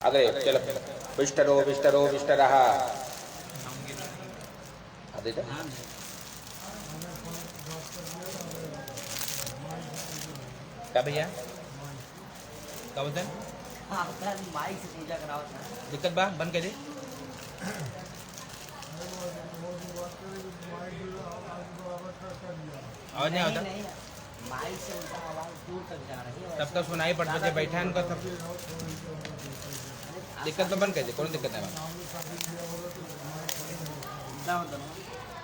अग्रे चल विष्टरो विष्टरो विष्टरः आदित क्या भैया क्या बोलते हैं माइक से पूजा कराओ था। दिक्कत बा बंद कर दी आवाज नहीं आता नहीं, माइक से उनका आवाज दूर तक जा रही है। तब तक सुनाई पड़ता जब बैठा है उनका सब दिक्कत तो बंद कर दी कौन दिक्कत है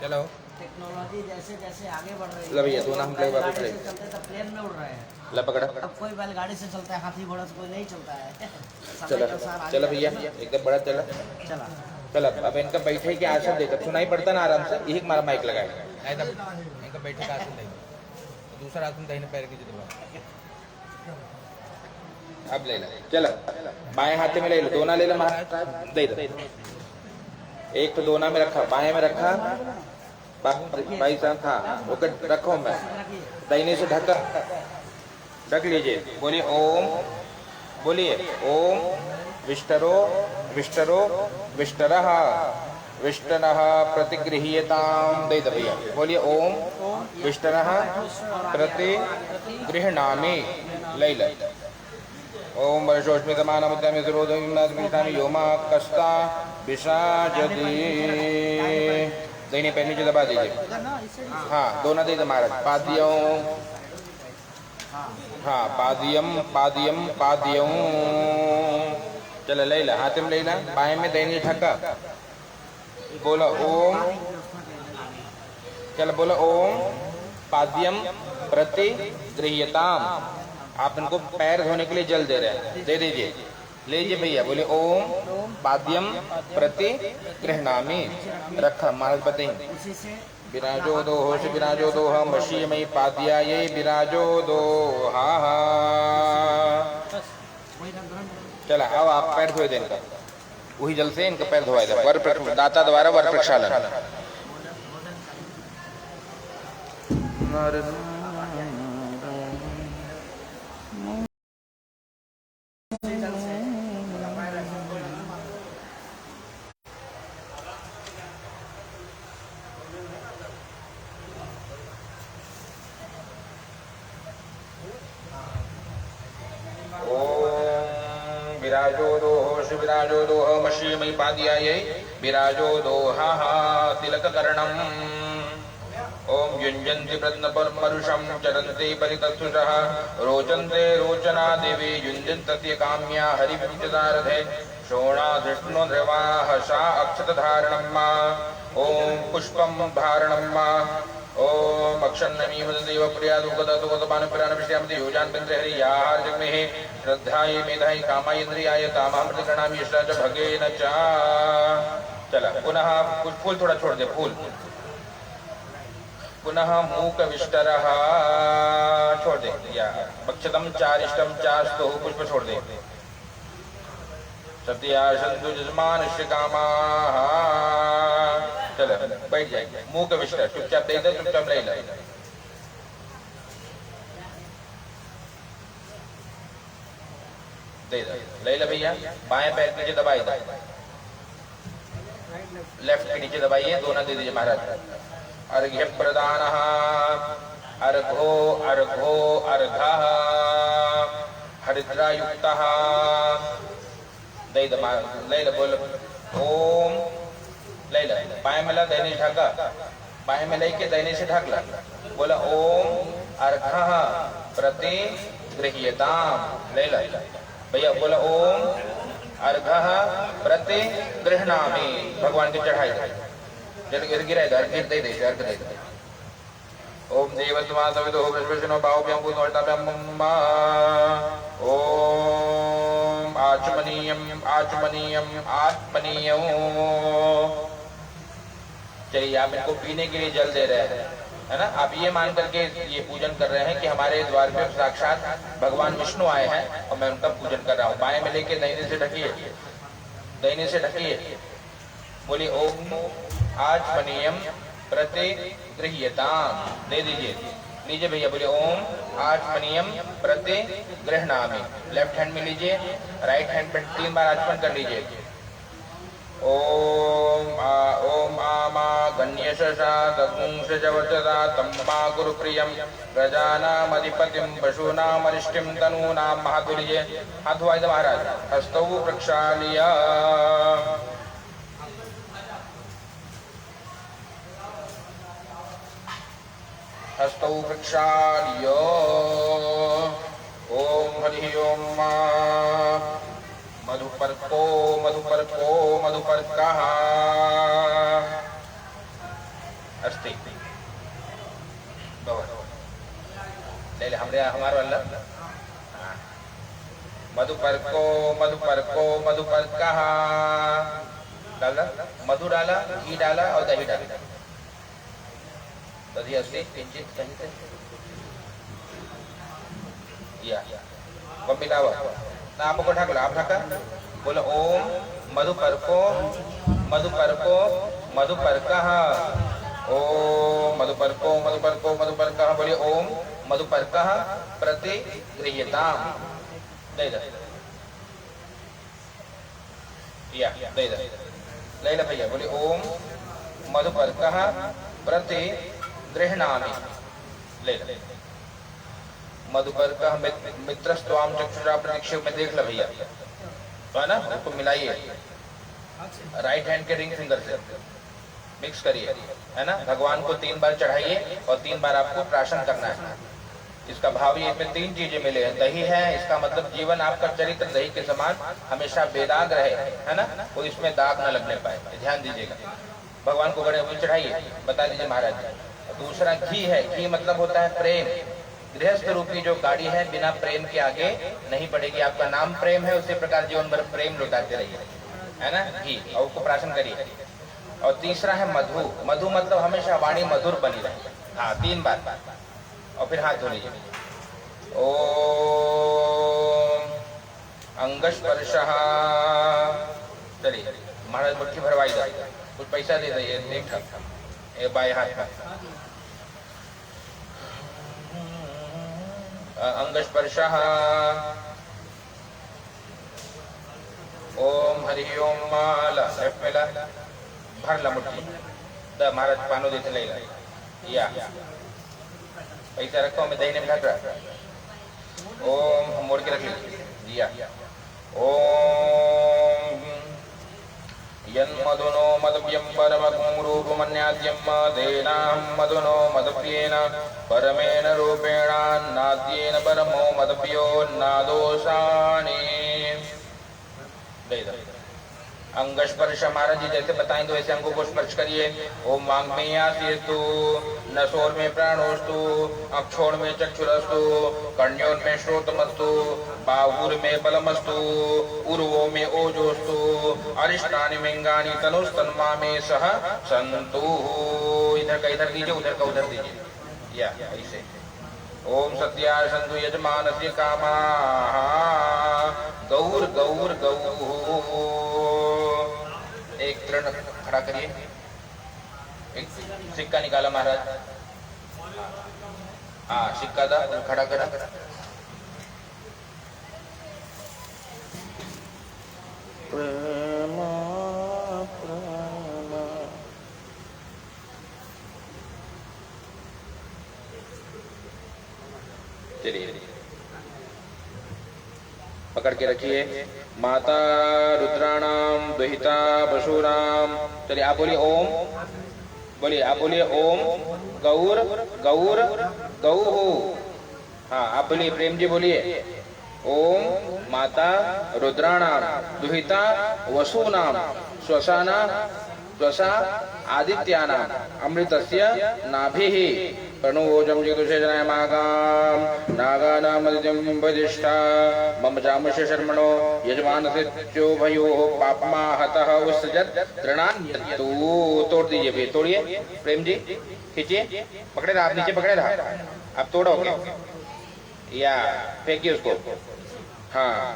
चलो टेक्नोलॉजी जैसे जैसे आगे बढ़ रही ला भैया, तू ना हम लोग बाबू गाड़ी खड़े। से चलते तो प्लेन में उड़ रहे हैं। ला पकड़ा अब कोई बैलगाड़ी से चलता है, हाथी घोड़ा से कोई नहीं चलता है। समय चलो के अनुसार आगे चलो भैया एकदम बड़ा चला चला। चलो अब इनका बैठे के आसन देकर सुनाई पड़ता ना आराम से यही हमारा माइक लगाएगा नहीं तब इनका बैठे का आसन देगा दूसरा आसन दाहिने पैर की जगह अब ले लो चलो बाएं हाथ में ले लो दोना ले लो महाराज दे दो एक तो दोना में रखा बाएं में रखा भाई साहब हाँ ओके रखो मैं दाहिने से ढका ढक लीजिए बोलिए ओम बोलिए ओम विष्टरो विष्टरो विष्टरः विष्टरः प्रतिगृह्यताम दे दो भैया बोलिए ओम विष्टरः प्रतिगृह्णामि ले ले ओम वर्षोष्मितमानमुद्यामि सुरोधमिनास्मितामि योमा कस्ता विषाजति दाहिने पैर नीचे दबा दीजिए हाँ दोनों दे दो महाराज पादियों हाँ पादियम पादियम पादियों चलो ले ला हाथ में ले ला बाएं में दाहिने ढका बोलो ओम चलो बोलो ओम पाद्यम प्रति गृह्यताम आप इनको पैर धोने के लिए जल दे रहे हैं दे दीजिए लीजिए भैया बोले ओम पाद्यम प्रति गृह्णामि रखा महाराज बताइए उसी से विराजो दो होश विराजो दो हम मई पाद्या ये विराजो दो हा हा वही रंग ग्रहण चला अब आप पैर धोए दें इनका वही जल से इनका पैर धोया जाए वर दाता द्वारा वर प्रक्षालन विराजो दो होश विराजो दो मई पाद्यायै विराजो दो हा हा तिलक कर्णम ओम युञ्जन्ति प्रत्नपरमरुषं चरन्ति परितत्सुषः रोचन्ते रोचना देवी युञ्जन्तस्य काम्या हरिविंशदारथे शोणाधृष्णो ध्रुवाः सा अक्षतधारणं मा ओम पुष्पं धारणं मा ओम अक्षन्नमीव देव प्रियादुगतपानप्राणविषयामति योजान्विन्द्र हरियाहार जग्मेः श्रद्धायै मेधायै कामायेन्द्रियाय तामामृतगणामि इष्टा च भगेन च चला पुनः कुछ फूल थोड़ा छोड़ दे फूल पुनः मूक विष्टरः छोड़ दे या भक्षतम चारिष्टम चास्तु पुष्प छोड़ दे सत्या संतु जजमान श्रीकामाः चलो बैठ जाए मूक विष्टर चुपचाप दे दे चुपचाप ले ले दे दे ले ले भैया बाएं पैर नीचे दबाई दे लेफ्ट के नीचे दबाइए दोनों दे दीजिए महाराज अर्घ्य प्रदानः अर्घो अर्घो अर्घः हरिद्रायुक्तः दे दे ले ले बोल ओम ले ले बाएं में ला दाहिने से ढका बाएं में लेके दाहिने से ढक ला बोला ओम अर्घः प्रति गृह्यताम ले ले भैया बोला ओम अर्घः प्रति गृह्णामि भगवान की चढ़ाई जल गिर गिरेगा अर्घ दे दे अर्घ दे दे ओम देवत्मा सवितो विश्वनो बाहुभ्यां पूर्णोष्टाभ्यां ओम आचमनीयम आचमनीयम आत्मनीयम चलिए आप इनको पीने के लिए जल दे रहे हैं है ना आप ये मान करके ये पूजन कर रहे हैं कि हमारे द्वार पे साक्षात भगवान विष्णु आए हैं और मैं उनका पूजन कर रहा हूँ बाएं में लेके दाहिने से ढकिए दाहिने से ढकिए बोलिए ओम आचमनीयम प्रति गृह्यताम दे दीजिए लीजिए भैया, बोलिए ओम आचमनीयम प्रति गृह्णामि। लेफ्ट हैंड में लीजिए, राइट हैंड पे 3 बार आचमन कर लीजिए। ओम आमा गण्यशा दगुंसजवचसा तम्मा गुरुप्रियम प्रजानामधिपतिम पशूनामरिष्टिम तनूनाम। हाथ धो लीजिए, हाथ धोवाई दे महाराज। हस्तौ प्रक्षाल्य हस्तौ प्रक्षाल्य ओम हरि ओम मधुपर्को मधुपर्को मधुपर्कः अस्ति। ले ले हमारे वाला मधुपर्को मधुपर्को मधुपर्कः। डाला मधु, डाला घी, डाला और दही डाला। दही अस्ति किंचित कहीं से या मिलावा ना आपको ढाकला, आप ढाका। बोलो ओम मधुपर्को मधुपर्को मधुपर्कः। ओम मधुपर्को मधुपर्को मधुपर्कः। बोलिए ओम मधुपर्कः प्रति गृह्यताम। दे दे या दे दे ले ले भैया। बोलिए ओम मधुपर्कः प्रति गृह्णामि। ले ले मधुपर्कः मित्रस्त्वाम चक्षुषा प्रतीक्षु में देख लो भैया, तो है ना। उसको मिलाइए राइट हैंड के रिंग फिंगर से मिक्स करिए, है ना। भगवान को 3 बार चढ़ाइए और 3 बार आपको प्राशन करना है। इसका भाव ये, इसमें 3 चीजें मिले हैं। दही है, इसका मतलब जीवन आपका चरित्र दही के समान हमेशा बेदाग रहे, है ना, वो इसमें दाग न लगने पाए, ध्यान दीजिएगा। भगवान को बड़े हुए चढ़ाइए, बता दीजिए महाराज। दूसरा घी है, घी मतलब होता है प्रेम। गृहस्थ रूपी जो गाड़ी है बिना प्रेम के आगे नहीं बढ़ेगी। आपका नाम प्रेम है, उसी प्रकार जीवन भर प्रेम लुटाते रहिए, है ना, घी। और उसको प्राशन करिए। और तीसरा है मधु। मधु मतलब हमेशा वाणी मधुर बनी रहे। हाँ, 3 बार। और फिर हाथ धो लीजिए। ओम अंगस्पर्शः। चलिए महाराज मुट्ठी भरवाई दे, कुछ पैसा दे दे, देख बाएं हाथ में अंगस्पर्शः। ओम हरि ओम माला मेला भर ला मुट्ठी द महाराज पानो देते ले या पैसा रखो, मैं दही में ढक रहा। ओम हम मोड़ के रख लीजिए या ओम यन्मधुनो मदव्यं परमं रूपमन्याद्यं मदेनां मधुनो मदव्येन परमेन रूपेण नाद्येन परमो मदव्यो नादोषाणि। अंगस्पर्श महाराज जी जैसे बताएंगे वैसे अंगों को स्पर्श करिए। ओम वांग में आसीस्तु, नसोर में प्राणोस्तु, अक्षोण में चक्षुरस्तु, कर्ण्योन में श्रोतमस्तु, बाहुर में बलमस्तु, उर्वो में ओजोस्तु, अरिष्टानि मिंगानि तनुस्तन्मा में सह संतु। इधर का इधर दीजिए, उधर का उधर दीजिए या ऐसे। ओम सत्या संतु यजमानस्य कामाः गौर गौर गौ। एक तृण खड़ा करिए, एक सिक्का निकाला महाराज। हाँ सिक्का था, खड़ा करा। चलिए पकड़ के रखिए। माता रुद्राणाम दुहिता पशुराम। चलिए आप बोलिए ओम, बोलिए आप बोलिए ओम गौर गौर गौ। हाँ आप बोलिए, प्रेम जी बोलिए ओम माता रुद्राणाम दुहिता वसुनाम श्वसाना त्वसा आदित्यानाम अमृतस्य नाभिः प्रणोजम जगदुषेजनाय मागाम नागानामदित्यं वदिष्ठा मम जामस्य शर्मणो यजमानस्य चोभयोः पापमा हतः उत्सजत् तृणान् तोड़ दीजिए भैया, तोड़िए प्रेम जी, खींचिए, पकड़े रहा, आप नीचे पकड़े रहा, आप तोड़ोगे या फेंकिए उसको। हाँ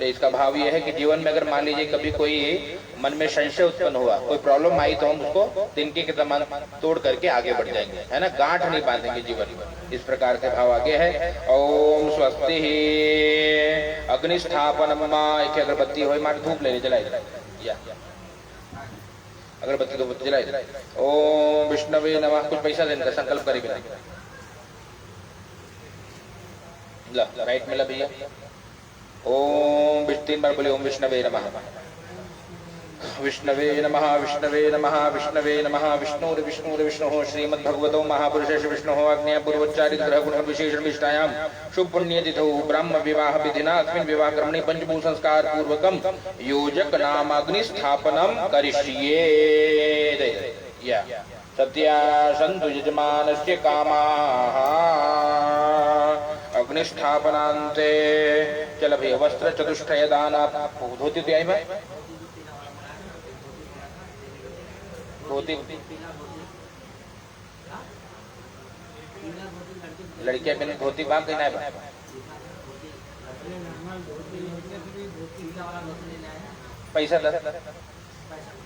तो इसका भाव ये है कि जीवन में अगर मान लीजिए कभी कोई मन में संशय उत्पन्न हुआ, कोई प्रॉब्लम आई, तो हम उसको तिनके के समान तोड़ करके आगे बढ़ जाएंगे, है ना, गांठ नहीं बांधेंगे जीवन में। इस प्रकार से भाव आगे है। ओम स्वस्ति अग्निस्थापन। एक अगरबत्ती हो, मार धूप ले जलाए, या अगरबत्ती तो जलाए। ओम विष्णवे नमः। कुछ पैसा देने का संकल्प करेंगे, राइट में ला भैया। ओम 3 बार बोले, ओम विष्णवे नमः, विष्णवे नमः, विष्णवे नमः, विष्णवे नमः। विष्णुर विष्णुर विष्णुः श्रीमद्भगवतो महापुरुषस्य विष्णुः आज्ञा पूर्वोच्चारित ग्रह गुण विशेषण विष्टायां शुभ पुण्य तिथौ ब्रह्म विवाह विधिना अस्मिन् विवाह कर्मणि पंचभूत संस्कार पूर्वकम योजक नामाग्नि स्थापनम करिष्ये। या सत्या सन्तु यजमानस्य कामाः अग्निस्थापनान्ते। चल भैया, वस्त्र चतुष्टय दान। धोती तो आई भाई, धोती लड़कियां पहने धोती बांध देना है। पैसा दे,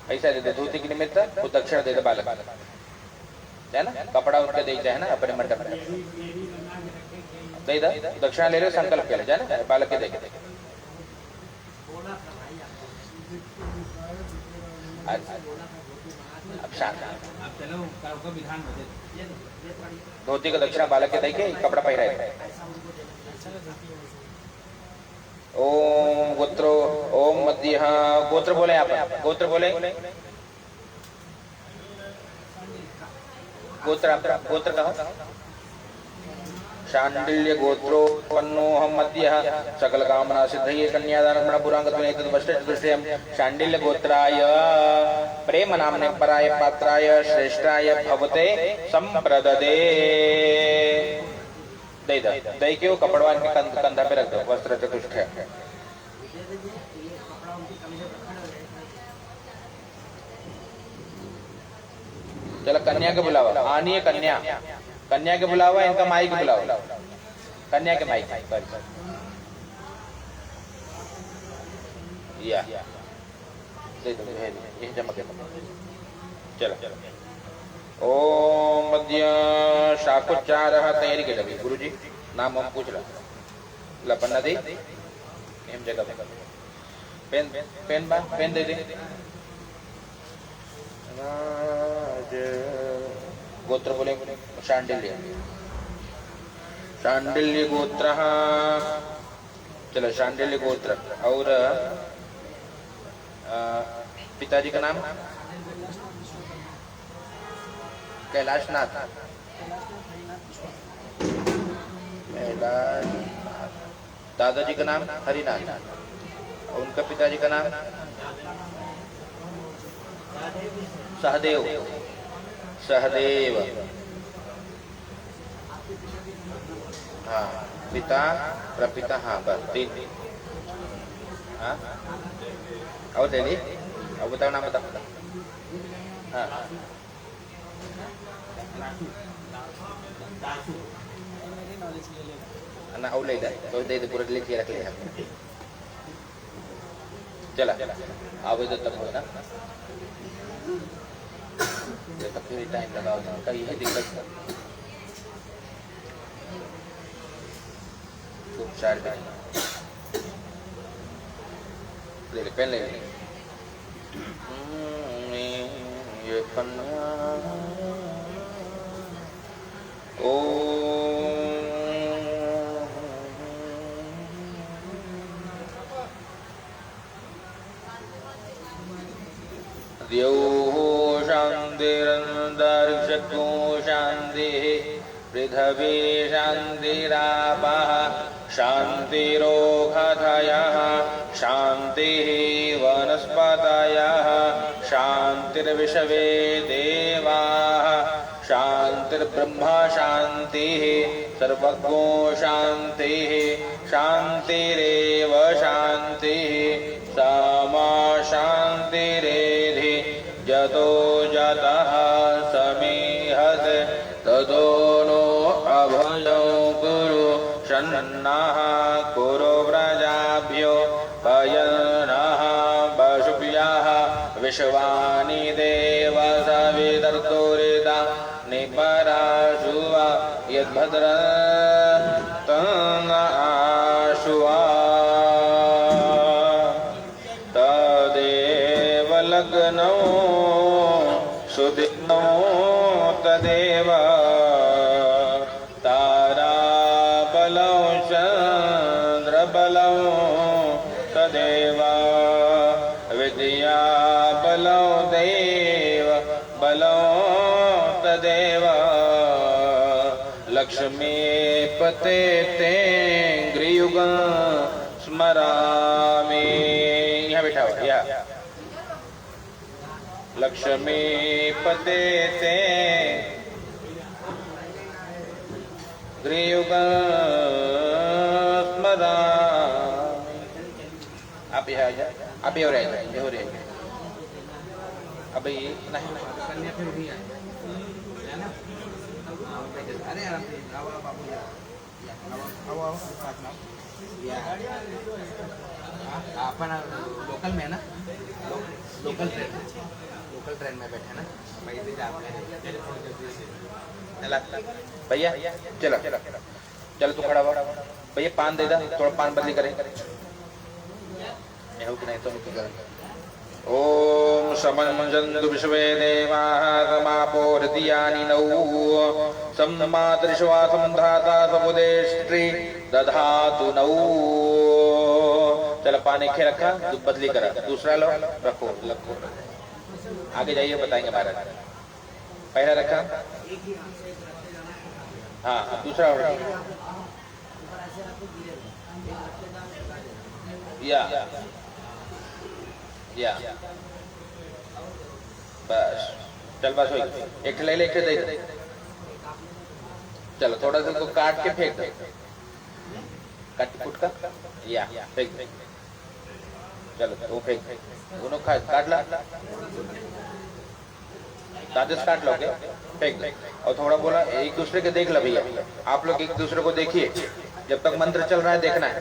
पैसा दे दे धोती के निमित्त, वो दक्षिण दे दे बालक, है ना, कपड़ा उनके दे जाए ना अपने मंडप में दे दे, दक्षिणा ले लो, संकल्प कर जाए ना बालक के देखे। अब शांत, धोती का दक्षिणा बालक के देखे, कपड़ा पहराए। ओम गोत्रो, ओम मध्य, गोत्र बोले आप, गोत्र बोले, गोत्र आपका गोत्र कहो। शांडिल्य गोत्रोपन्नोऽहं मध्यः सकल कामना सिद्धये कन्यादान पुरांगतुष्टयम्। शांडिल्य गोत्राय प्रेम नामने पराय पात्राय श्रेष्ठाय भवते संप्रददे। दे दे दे के कपड़वा के कंधा पे रख दो, वस्त्र चतुष्टय। चलो कन्या के बुलावा, आनी है कन्या, कन्या के बुलावा, इनका माई के बुलावा, कन्या के माई या ये जमा के। चलो ओम मध्य शाकोच्चार। तैयारी के लगी गुरु जी, नाम हम पूछ रहा लपन्ना दे एम जगह पेन पेन बा पेन दे दे। गोत्र बोले शांडिल्य, शांडिल्य गोत्र। चलो शांडिल्य गोत्र। और पिताजी का नाम कैलाशनाथ, दादाजी का नाम हरिनाथ, और उनका पिताजी का नाम सहदेव, सहदेव। हाँ पिता प्रपिता, हाँ बस 3। हाँ और दे दी, अब बताओ नाम बताओ। हाँ ना और ले दे, तो दे दे, पूरा लिख के रख लिया। चला अब इधर तक हो ना, तो फिर टाइम लगाओ, उनका यही दिक्कत है। खूब चार ले ले, पेन ले ले। ये पन्ना द्यौः शान्तिरन्तरिक्षको शान्तिः पृथिवी शान्तिरापः शान्तिरोषधयः शान्तिः वनस्पतयः शान्तिर्विश्वे देवाः शान्तिर्ब्रह्म शान्तिः सर्वज्ञो शान्तिः शान्तिरेव शान्तिः सामा शान्तिरेधि यतो यतः समीहते ततो नो अभयं कुरु शन्नः कुरु व्रजाभ्यो पयनः पशुभ्यः विश्वानि देव सवितर्तुरिता निपराशुवा यद्भद्रं आशुवा तदेव लग्नौ सुदिनौ तदेव ताराबलौ चन्द्रबलौ तदेव विद्याबलौ देव बलौ तदेव लक्ष्मीपते तेङ्घ्रियुगं स्मरामि। यहाँ बैठा हुआ या लक्ष्मीपते तेङ्घ्रियुगं स्मरामि। आप यहाँ आ जाए, आप ये हो रहे हैं, ये हो रहे हैं। अब ये नहीं कन्या फिर भी आए है ना। अरे आराम से आओ बाबू आओ आओ साथ में या अपन लोकल में है ना, लोकल ट्रेन में बैठे ना वहीं से जाते हैं। भैया चलो चलो तू खड़ा हुआ भैया पान दे दा थोड़ा पान बदली करें कि नहीं तो ओम समंजन्तु विश्वे देवाः समापो हृदयानि नौ सम्मातृश्वा संधाता समुदेष्ट्री दधातु नौ। चलो पानी खे रखा बदली करा दूसरा लो रखो रखो आगे जाइए बताएंगे महाराज। पहला रखा हाँ दूसरा या बस चल बस हो एक ले ले एक दे दे। चलो थोड़ा सा तो काट के फेंक दे काट फुट का या फेंक दे। चलो वो फेंक दोनों काट ला दादस काट लोगे फेंक दे और थोड़ा बोला एक दूसरे के देख लो भैया आप लोग एक दूसरे को देखिए जब तक मंत्र चल रहा है देखना है।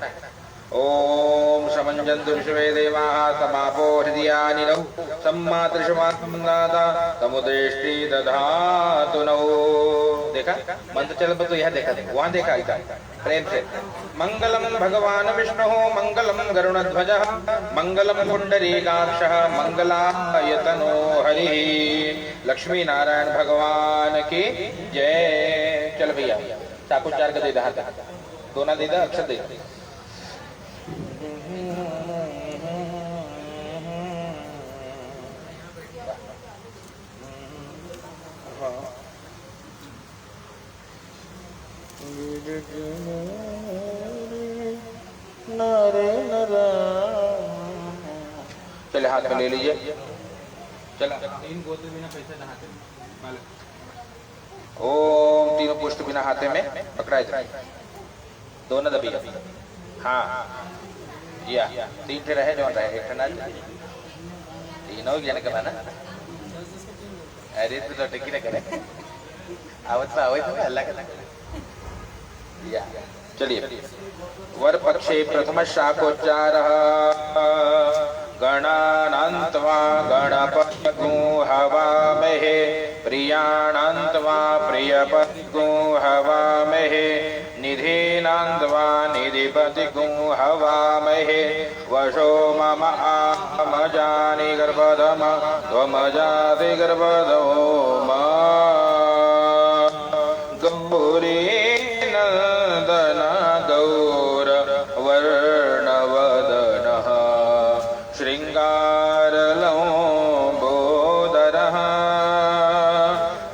ओम समंजन्तु विश्वे देवाः समापो हृदयानि नौ सम्मातृश्वा संधाता समुदेष्टि दधातु नौ। देखा मंत्र चल तो यह देखा वहां देखा प्रेम से। मंगलम भगवान विष्णु मंगलम गरुणध्वजः मंगलम पुंडरीकाक्षः मंगलायतनो हरिः। लक्ष्मी नारायण भगवान की जय। चल भैया चाकू चार का दे दे हाथ दोनों दे दे अक्षर दे दे। चले हाथ में ले लीजिए। चला तीन गोते बिना पैसे नहाते ओम तीनों पुष्ट बिना हाथे में पकड़ाए थे दोनों दबी हाँ या तीन ठे रहे जो रहे एक ना तीनों जन का ना अरे तो टिकी ना करे आवत तो अल्लाह का या चलिए वर पक्षे प्रथम शाकोच्चारः गणानान्त्वा गणपतिगुं हवामहे प्रियाणान्त्वा प्रियपतिगुं हवामहे निधीनान्त्वा निधिपतिगुं हवामहे वशो मम आमजानि गर्भधम त्वमजाति गर्भधो मा गौरी नन्दन गौर वर्णवदनः शृङ्गारलम्बोदरः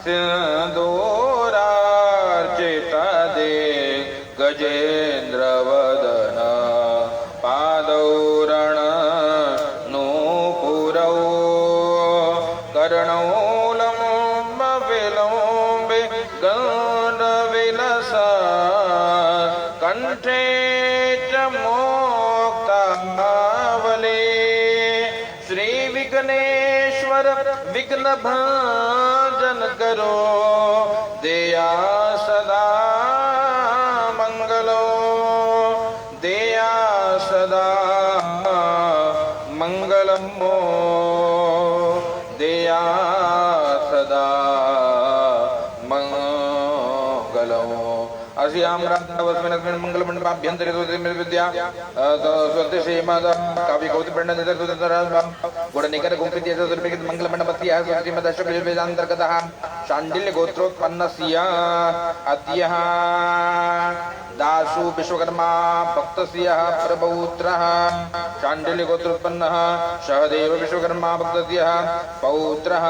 सिन्दूरार्चितदे गजेन्द्रवदन पादौरण नूपुरौ कर्णौ लम्बविलम्बे गण्डविलसा कंठे च मोक्तावली श्री विघ्नेश्वर विघ्न भंजन करो देया सदा मंगलो देया सदा मंगलम देया सदा मंगलम अस्याम रात्रवस्मिन् मंगलमण्डपाभ्यन्तरे विद्या स्वस्य श्रीमद काव्य कौति प्रणदित गुणनिकर गुंफित मंगलमण्डपत्या श्रीमदशक वेदान्तर्गतः शाण्डिल्य गोत्रोत्पन्नस्य अद्यः दासु विश्वकर्मा भक्तस्य प्रपौत्रः शाण्डिल्य गोत्रोत्पन्नः सहदेव विश्वकर्मा भक्तस्य पौत्रः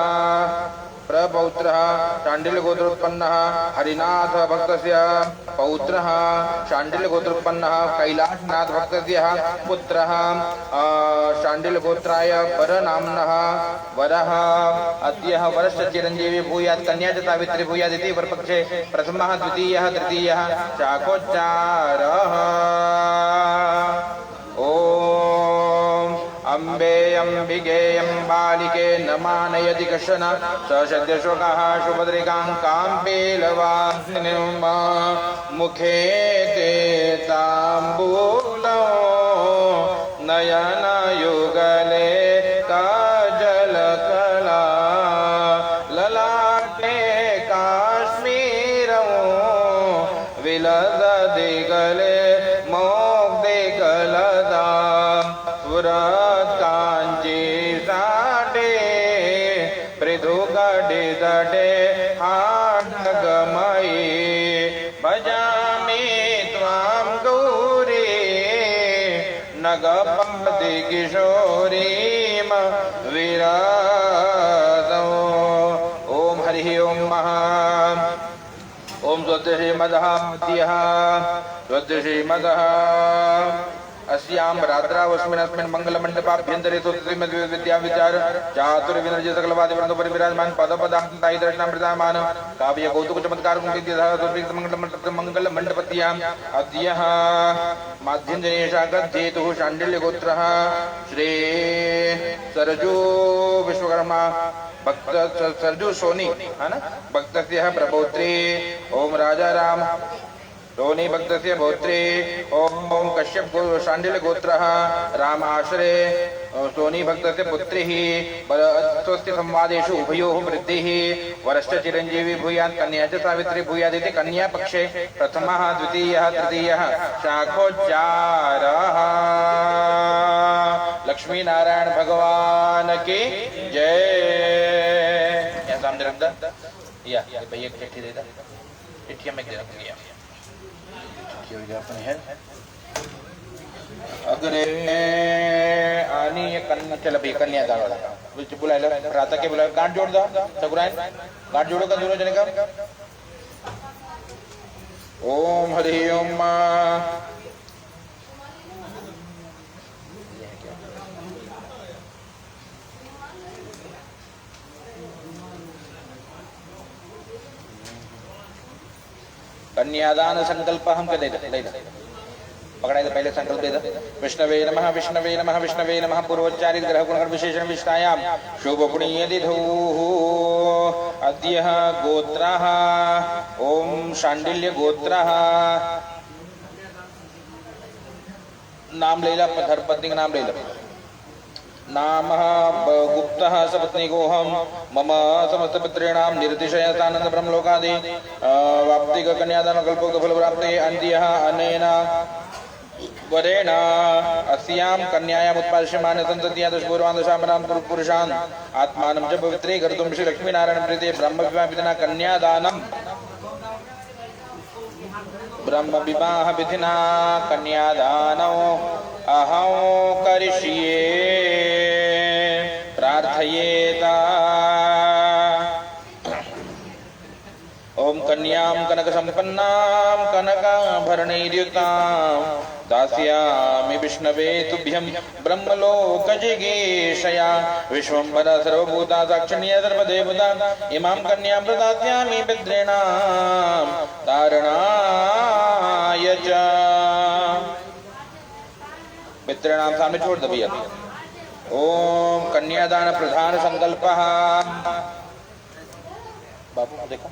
प्रपौत्रः शाण्डिल्य गोत्रोत्पन्नः हरिनाथ भक्तस्य पौत्रः शाण्डिल्य गोत्रोत्पन्नः कैलासनाथ भक्तस्य पुत्रः शाण्डिल्य गोत्राय वरनाम्नः वरः अद्यः वरस्य चिरञ्जीवी भूयात् कन्या च सावित्री भूयात् इति वरपक्षे प्रथमः द्वितीयः तृतीयः शाखोच्चारः अम्बे अम्बिके अम्बालिके नमानयति कश्चन सशद्यशोकः सुभद्रिकां काम्बेलवासिनीं मुखे ते ताम्बूलो नयनयुगले काजलकला ललाटे काश्मीरं विलसदिगले मोग्दिगलदा कांची साडे पृथुगडे दडे हाडगमयी भजामि त्वां गौरी नगपति किशोरीं विराजो ओम हरि ओम महा ओम स्वस्तिश्रीमदः स्वस्तिश्रीमदः अस्याम रात्रावस्मिन् मंगलमण्डपाभ्यन्तरे विद्या विचार चातुर्विनर्जय सकलवादि वृंदो पर विराजमान पदपदान्तायि दर्शनामृतामान काव्य कौतुक चमत्कार मंगल मंडपत्याम् अद्यः माध्यञ्जनेशागद्धेतुः शाण्डिल्य गोत्रः श्री सरजू विश्वकर्मा भक्त सरजू सोनी है ना भक्तस्य प्रपौत्री ओम राजा राम रोनी भक्तस्य पौत्री ओम कश्यप शाण्डिल्य गोत्रः राम आश्रे सोनी भक्तस्य पुत्री स्वस्य संवादेषु उभयोः वृद्धिः वरश्च चिरञ्जीवी भूयात् कन्या च सावित्री भूयात् इति कन्या पक्षे प्रथमः द्वितीयः तृतीयः शाखोच्चारः लक्ष्मी नारायण भगवान की जय। यहाँ सामने रख दो या भैया चिट्ठी दे दो चिट्ठी में दे रखूंगी है अग्रे आनी कन्या चल भाई कन्या दान बुलायला राता के बुलाय गांठ जोड़ दो सगुरायन गांठ जोड़ो का दोनों जने का ओम हरि ओम कन्यादान संकल्प हम के दे पकड़ाए पहले संकल्प दे विष्णवे नमः विष्णवे नमः विष्णवे नमः पूर्वोच्चारित ग्रह गुण विशेषण विष्टायाम शुभ पुण्य दिधुः अद्यः गोत्रः ओम शाण्डिल्य गोत्रः नाम लेला धर्मपत्नी का नाम लेला नाम गुप्तः सपत्नीकोऽहं मम समस्तपितॄणां निर्दिशयतानंद ब्रह्मलोकादि वाप्तिक कन्यादान कल्पोक्त फलप्राप्ते अन्त्यः अनेन वरेण अस्यां कन्यायाम् उत्पाद्यमाने सन्तत्या दशपूर्वान् दशामनां पुरुषान् आत्मानं च पवित्रीकर्तुं श्री लक्ष्मीनारायण प्रीते ब्रह्मविवाहविधिना कन्यादानं ब्रह्म विवाह विधिना कन्यादानौ अहं करिष्ये प्रार्थयेता ओम कन्यां कनक संपन्नां कनकाभरणैर्युक्तां दास्यामि विष्णवे तुभ्यं ब्रह्मलोकजिगीषया विश्वम्भर सर्वभूता साक्षिण्य सर्वदेवता इमां कन्यां प्रदास्यामि पितॄणां तारणाय च पितॄणां सामने छोड़ दो भैया ओम कन्यादान प्रधान संकल्पः बाबू देखो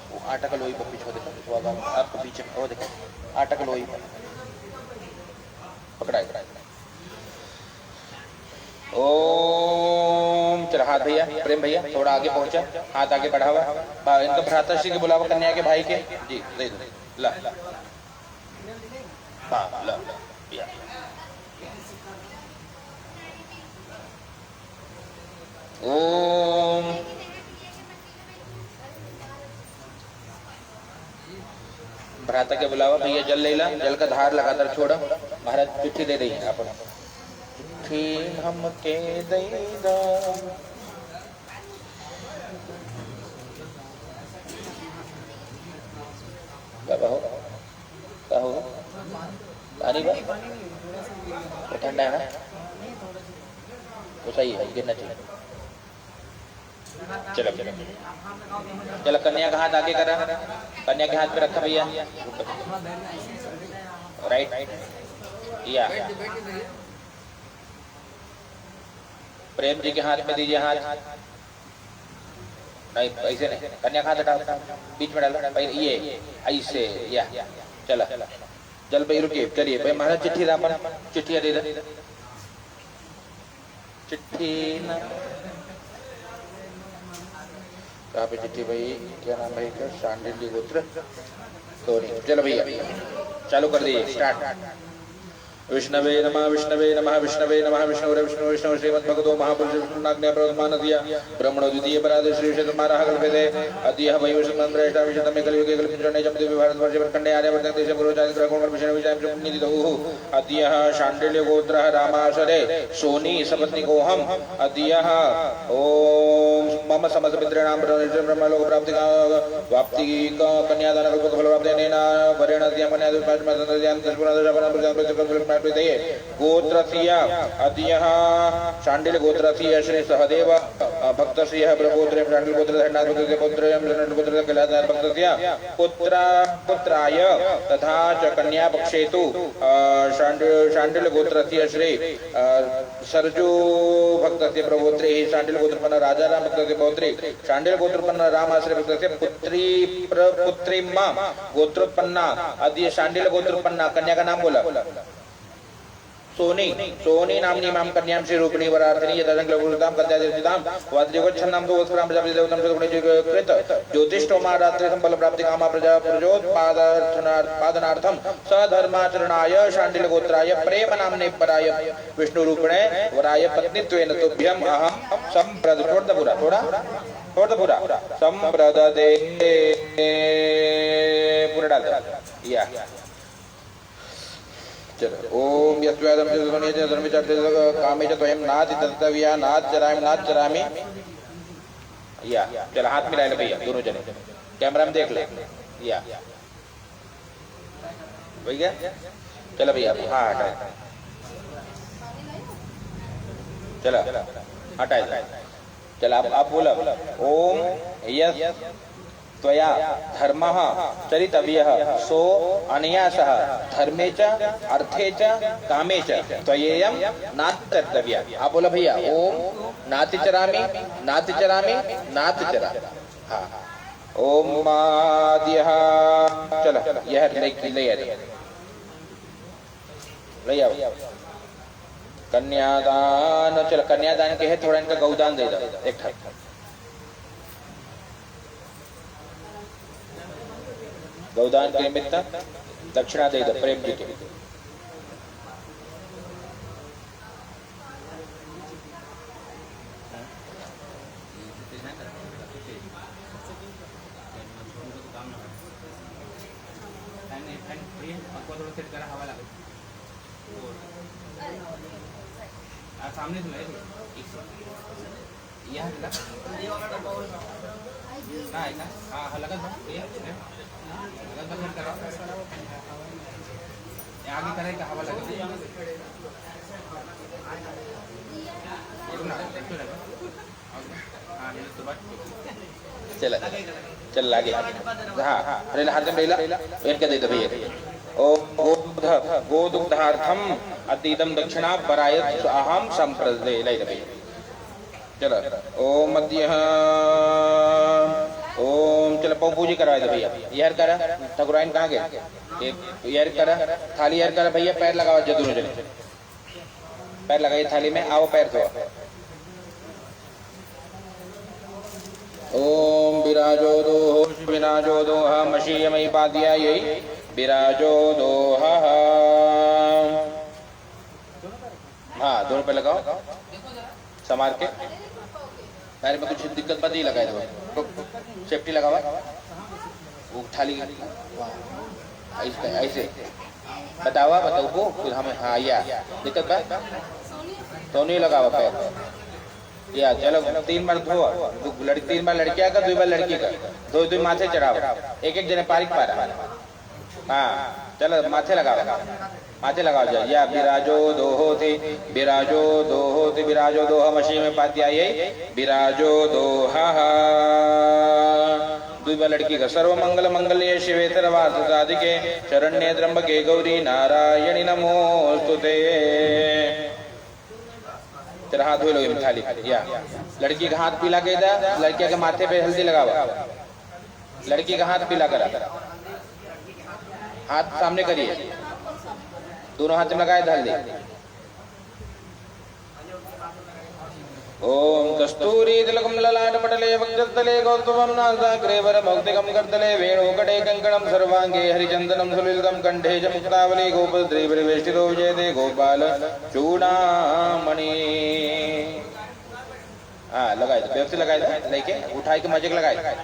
वो आटा का लोई पर पीछे देखो आपको पीछे वो देखो आटा का लोई पर पकड़ाए ओम। चल हाथ भैया, प्रेम भैया थोड़ा आगे पहुंचा, हाथ आगे बढ़ा हुआ। इनको भ्राताश्री के बुलावा कन्या के भाई के जी दे दो। ला हाँ ला या। ओम। भ्राता के बुलावा भैया जल ले ला, जल का धार लगातार छोड़ा। महाराज चिट्ठी दे रही है आप चिट्ठी हमके दे दो। कहो कहो पानी बा तो ठंडा है ना, वो सही है, गिरना चाहिए। चलो चलो चलो, कन्या का हाथ आगे करा, कन्या के हाथ पे रखा भैया, राइट या। प्रेम जी के हाथ में दीजिए हाथ, नहीं ऐसे नहीं, कन्या का हाथ हटाओ, बीच में डालो ये ऐसे या। चला चल भाई रुकिए, चलिए भाई महाराज चिट्ठी दा, चिट्ठी दे दे, चिट्ठी ना कहाँ पे चिट्ठी भाई, क्या नाम भाई का, शांडिल्य गोत्र सोनी। चलो भैया चालू कर दिए, स्टार्ट। विष्णवे नमः विष्णवे नमः विष्णवे नमः विष्णुरे विष्णु विष्णु श्रीमद्भगवतो महापुरुष विष्णुनाज्ञा प्रवर्तमानस्य ब्रह्मणो द्वितीय परादे श्री विशेषमारः कल्पते अद्यः वै विष्णुमन्त्रेष्टा विशतमे कलियुगे कल्पितचरणे जमदेवी भारतवर्षे वर्खण्डे आर्यवर्तक देशे पूर्वजातिग्रहकोण विषय विजयं निधिदौः अद्यः शाण्डिल्य गोत्रः रामाशरे सोनी सपत्नीकोऽहम् अद्यः ॐ मम समस्तपितॄणां ब्रह्मलोक प्राप्ति कन्यादान कल्पफल प्राप्तेन वरेण अद्य मन्यादुपाचमसंदर्यां तस्पुरदशपरं गोत्रस्य अद्यः शाण्डिल्य गोत्रस्य श्री सहदेव भक्तस्य प्रभोत्रे शाण्डिल्य गोत्र धरणाथ भक्तस्य पुत्रयं शाण्डिल्य गोत्र कल्याधार भक्तस्य पुत्राय तथा च कन्या पक्षे तु शाण्डिल्य गोत्रस्य श्री सरजू भक्तस्य प्रभोत्रे शाण्डिल्य गोत्रपन्न राजाराम भक्तस्य पौत्रे शाण्डिल्य गोत्रपन्न रामाश्रय भक्तस्य पुत्रीम्मा गोत्रोत्पन्ना अद्य शाण्डिल्य गोत्रोत्पन्ना। कन्या का नाम बोला सोनी, सोनी नामनी माम कन्यां श्री रूपिणी वरार्थिनी यदाजंगलपुरतां कन्यादेवतां वाद्रियोच्छन्नां तो वस्त्रां प्रजापति देवतां कृत ज्योतिष्ठोमारात्रे संबल प्राप्ति कामा प्रजा प्रजोत्पादनार्थं सधर्माचरणाय शाण्डिल्य गोत्राय प्रेम नाम्ने पराय विष्णु रूपिणे वराय पत्नीत्वेन तुभ्यं अहं संप्रद थोड़ा संप्रदते पूरा डाल या। चलो ओम यस्वादम धर्मी कामे त्वयं नाति तत्तव्या नाथ चरामि या। चलो हाथ मिला ले भैया दोनों जने, कैमरा में देख ले या भैया। चलो भैया हाँ हटाए, चलो हटाए। चलो आप बोला ओम यस त्वया धर्मः चरितव्यः सो अनया सह धर्मे च अर्थे च कामे च त्वयेयं नात्यर्तव्या। आप बोला भैया ओम नाति चरामि हाँ ओम माद्यः। चलो यह ले आओ कन्यादान। चलो कन्यादान के है, थोड़ा इनका गौदान दे दो एक ठक। गौदान के निमित्त दक्षिणा दे दो प्रेम जी के। सामने से यह हाँ लगा आगे करेगा हवा लगे चला चल आगे हाँ अरे हाथ में लेला इनके दे दो भैया। ओम गोदुग्धार्थम अतीतम दक्षिणा परायत अहम संप्रदे ले भैया। चलो ओम मध्य ओम। चलो पूजी करवाए दो भैया। यार करा ठकुराइन कहाँ गए, यार करा थाली यार करा भैया, पैर लगाओ जो दोनों जने पैर लगाइए थाली में, आओ पैर धो। ओम विराजो दोष विराजो दोहा मशीयमयी पाद्यायै विराजो दोहा। हाँ दोनों पे लगाओ संभाल के। पैर में कुछ दिक्कत मत ही लगाए दो, सेफ्टी लगावा। वो थाली ऐसे ऐसे बतावा, बताओ को फिर हमें। हाँ या दिक्कत है तो नहीं लगावा पैर। या चलो 3 बार धो, लड़की 3 बार लड़कियां का, 2 बार लड़की का, 2 माथे चढ़ाओ, एक जने पारिक पारा। हाँ चलो माथे लगाओ, माथे लगाओ जाए। या विराजो दोहोति विराजो दोहोति विराजो दोहा मशी में पात्यायै विराजो दोहा। 2 बार लड़की का। सर्व मंगल मंगल्ये शिवे सर्वार्थ साधिके शरण्ये त्र्यंबके गौरी नारायणी नमोस्तुते। तेरा हाथ धो लो थाली। या लड़की का हाथ पीला के दा, लड़किया के माथे पे हल्दी लगावा। लड़की का हाथ पीला करा, हाथ सामने करिए, दोनों हाथ में लगाए हल्दी। ओम कस्तूरी तिलकम ललाट पटले वक्षस्थले कौस्तुभम नासाग्रे वरमौक्तिकं करतले वेणुकटे कंकणं सर्वांगे हरिचंदनं सुललितं कंठे च मुक्तावली गोपद्रे परिवेष्टितो विजयते गोपाल चूड़ामणि। हाँ लगाए दो, व्यवस्थित लगाए दो, लेके उठाए के मजे लगाए,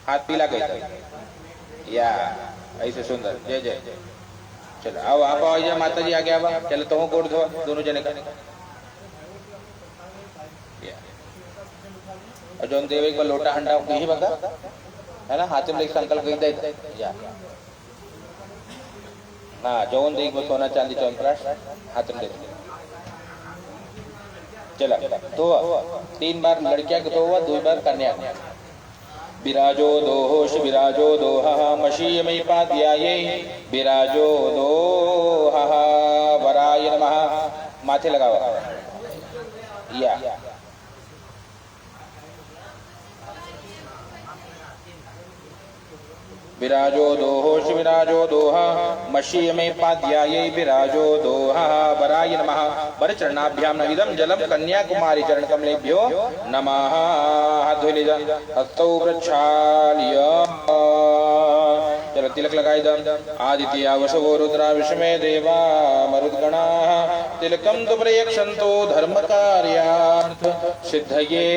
हाथ पीला गए या ऐसे सुंदर। जय जय। चलो आओ आप आओ, जय माता जी आगे आओ। चलो तो कोट धो दोनों जने का। और जौन देव एक बार लोटा हंडा यही बगा है ना, हाथ में लेके संकल्प कर दे। या हाँ जौन देख वो सोना चांदी चौंतराश हाथ में दे। चला तो 3 बार लड़कियां को धोवा, 2 बार कन्या। विराजो दोहोश विराजो दोहा मशीयमयी पाद्यायै विराजो दोहा वराय नमः। माथे लगावा। या विराजो दोहोश विराजो दोहा मशीयमयी पाद्यायै विराजो दोहा वराय नमः। वरचरणाभ्याम इदं जलम कन्याकुमारी चरण कमलेभ्यो नमः। हाथ धो लीजिए, हस्तौ प्रक्षाल्य। चलो तिलक लगाई दम। आदित्य वसवो रुद्रा विषमे देवा मरुद्गणाः तिलकं तु प्रयक्षन्तो धर्म कार्यार्थ सिद्धये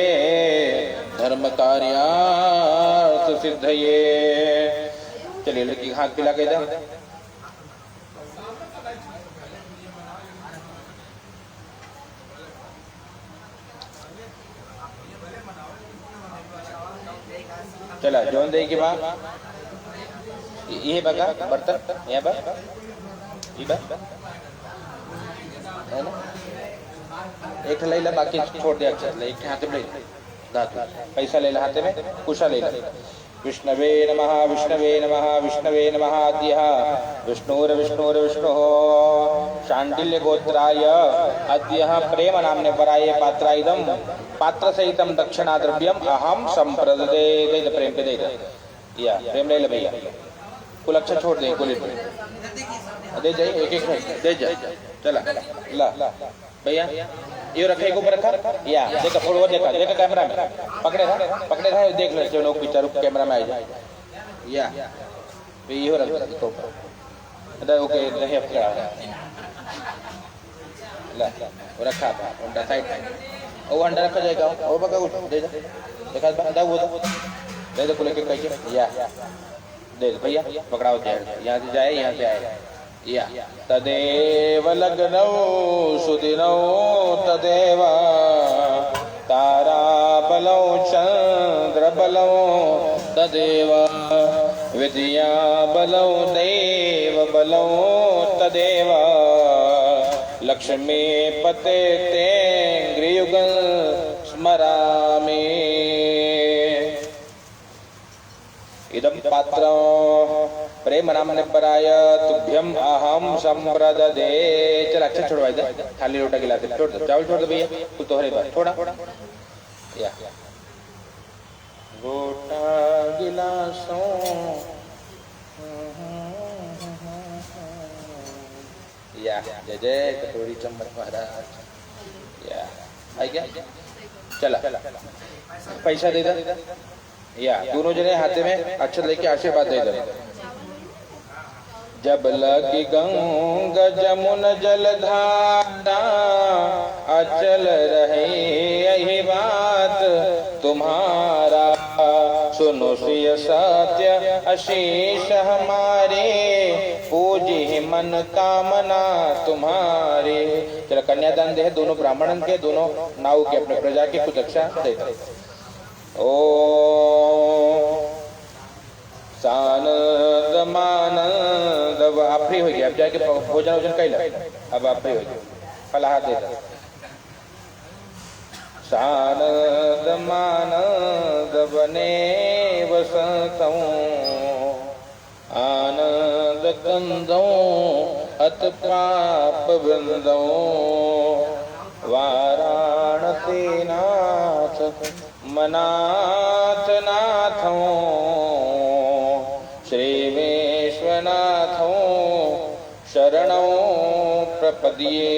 धर्म कार्यार्थ सिद्धये। चलिए लड़की हाथ पिला के दम। चला जौन दे की बात ये बगा बर्तन यहाँ पर है ना, एक ले ला बाकी छोड़ दिया। अच्छा एक हाथ में ले धातु पैसा ले ला, हाथ में कुशा ले ला। विष्णवे नमः विष्णवे नमः विष्णवे नमः। अद्यः विष्णुर्विष्णुर्विष्णुः शाण्डिल्य गोत्राय अद्यः प्रेम नाम्ने पराये पात्राइदं पात्र सहितं दक्षिणाद्रव्यम अहम संप्रददे। दे दे प्रेम पे दे दे। या प्रेम ले ले भैया, कुल अच्छा छोड़ दे, कुल दे जाइए, एक एक दे जा। चला ला भैया ये रखे एक ऊपर रखा। या देखा फोटो देखा देखा कैमरा में पकड़े था देख ले जो लोग पिक्चर कैमरा में आ जाए। या तो ये रख तो ओके नहीं पकड़ा ला वो रखा था अंडा साइड वो अंडा रखा जाएगा। और बका दे देखा दा वो दे दे कुल के कहिए। या दे भैया पकड़ाओ यहाँ से जाए, यहाँ से आए। या तदेव लग्नौ सुदिनौ तदेव तारा बलौ चंद्र बलौ तदेव विद्या बलौ देव बलौ तदेव लक्ष्मी पते तेंग्रियुगल स्मरामि। इदं पात्र प्रेम नामने पराय तुभ्यम अहम संप्रददे। चल अच्छा छोड़वा दे, थाली लोटा गिलाते छोड़ दो, चावल छोड़ दो भैया, तू तो हरे बात छोड़ा। या लोटा गिलासों या जय जय कटोरी चम्मच महाराज। या आई क्या चला पैसा दे दे। या दोनों जने हाथे में अक्षत लेके आशीर्वाद दे दे। जब लगी गंगा जमुन जलधारा अचल रहे यही बात तुम्हारा। सुनो सिय सत्य आशीष हमारे पूजी मन कामना तुम्हारे। चलो कन्यादान दे दोनों ब्राह्मणन के दोनों नाव के अपने प्रजा के कुछ रक्षा दे। ओ सानंद मानंद। अब आप फ्री हो गए, अब जाके भोजन वोजन कैला, अब आप फ्री हो गए, फलाहार दे दो। सानंद मानंद बने वसंतों आनंद कंदों अत पाप बंदों। वाराणसी नाथ मनाथ नाथों श्री विश्वनाथों शरणों प्रपद्ये।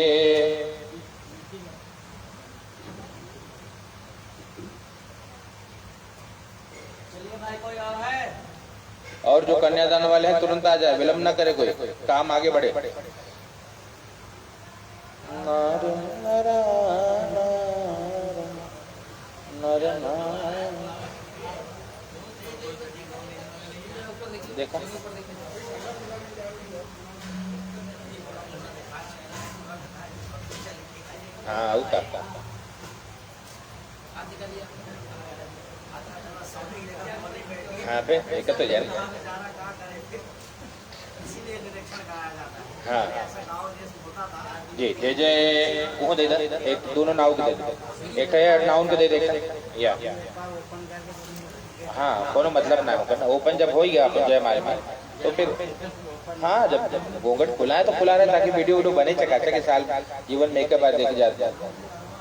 और जो कन्यादान वाले हैं तुरंत आ जाए, विलंब न करे, कोई काम आगे बढ़े। नर नर नर नर देखा हाँ उतार हाँ पे एक तो यार हाँ जी जय जय वो दे दे। एक दोनों नाव के दे दे, एक है नाव के दे दे या हाँ कोनो मतलब ना होगा ना। ओपन जब हो गया अपन जय मारे तो फिर हाँ जब घूंघट खुला है तो खुला रहे ताकि वीडियो वीडियो बने चकाचक के साल जीवन में एक बार देखे जाते हैं।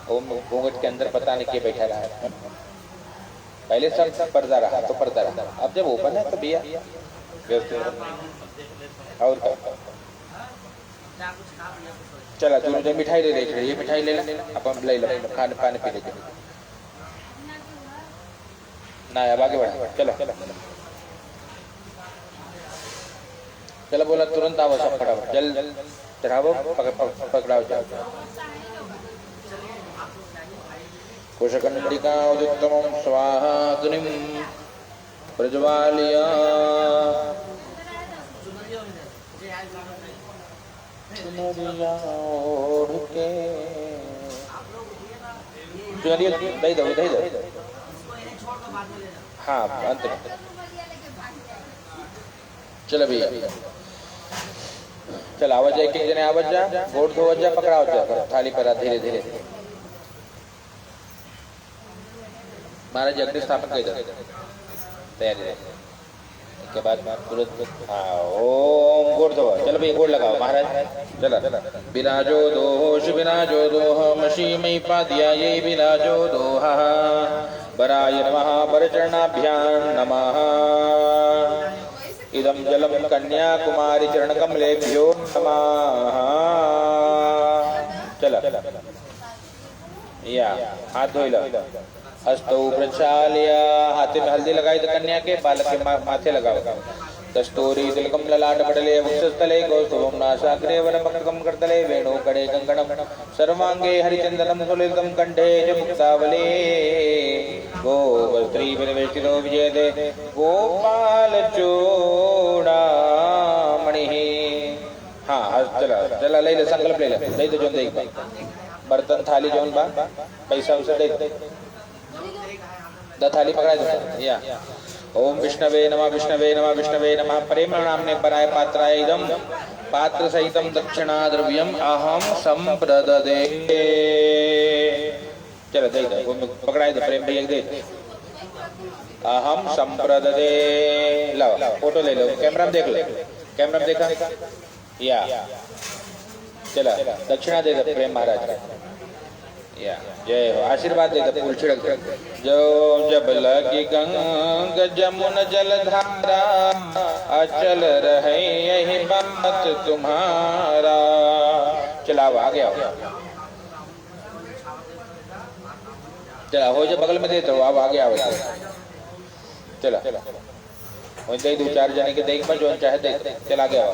घूंघट के अंदर पता नहीं क्या बैठा रहा है, पहले सब पर्दा रहा तो पर्दा रहा, अब जब ओपन है तो भैया व्यवस्थित। और चला जो मिठाई ले रही, ये मिठाई ले ले अपन ले लो, खाने पानी पी लेते ना। अब आगे बढ़ा चलो चलो बोला तुरंत आओ सब फटाफट जल चढ़ावो पकड़ाओ जाओ। कुशकंडिका उदितमं स्वाहा अग्निं प्रज्वालय दही दो दही दो हाँ अंत में। चलो भैया चल आवाज एक एक जने आवाज जा गोड़ धो जा पकड़ाओ जा थाली पर धीरे धीरे। महाराज अग्नि स्थापन कर दो तैयारी के बाद तुरंत हाँ ओम गोड़ धो। चलो भैया गोड़ लगाओ महाराज चला। विराजो दोष विराजो दोह मशी मई पादिया ये विराजो दोहा वराय नमः वरचरणाभ्यां नमः। इदं जलम कन्याकुमारी चरण कमलेभ्यो नमः। चला या हाथ धो लो। हस्तौ प्रक्षाल्य हाथ में हल्दी लगाई तो कन्या के बालक के माथे लगाओ। कस्तूरी तिलकम ललाट पटले वक्षस्थले कौस्तुभं नासाग्रे वरमकटकं करतले वेणु कड़े कंकणं सर्वांगे हरिचंदनं सुललितं कंठे च मुक्तावले। गोवस्त्री विनिवेशितो विजयते गोपाल चूड़ामणि। हाँ चला चला ले ले संकल्प ले ले दो जोन देख बर्तन थाली जोन बा पैसा उसे दे थाली पकड़ा दो या। ओम विष्णवे नमः विष्णवे नमः विष्णवे नमः। प्रेम नामने पराय पात्राय इदं पात्र सहितं दक्षिणा द्रव्यम अहम संप्रददे। चलो दे दो पकड़ाई दो प्रेम भैया दे अहम संप्रददे। लो फोटो ले लो कैमरा में देख लो कैमरा में देखा या। चला दक्षिणा दे दो प्रेम महाराज या जय हो। आशीर्वाद दे दो फूल छिड़क जो जब लगी गंगा जमुन जलधारा अचल रहे यही बात तुम्हारा। चला अब आगे आओ, चला हो जो बगल में दे तो अब आगे आओ, चला वही दे दो चार जने के देख पर जो चाहे दे, चला आगे आओ।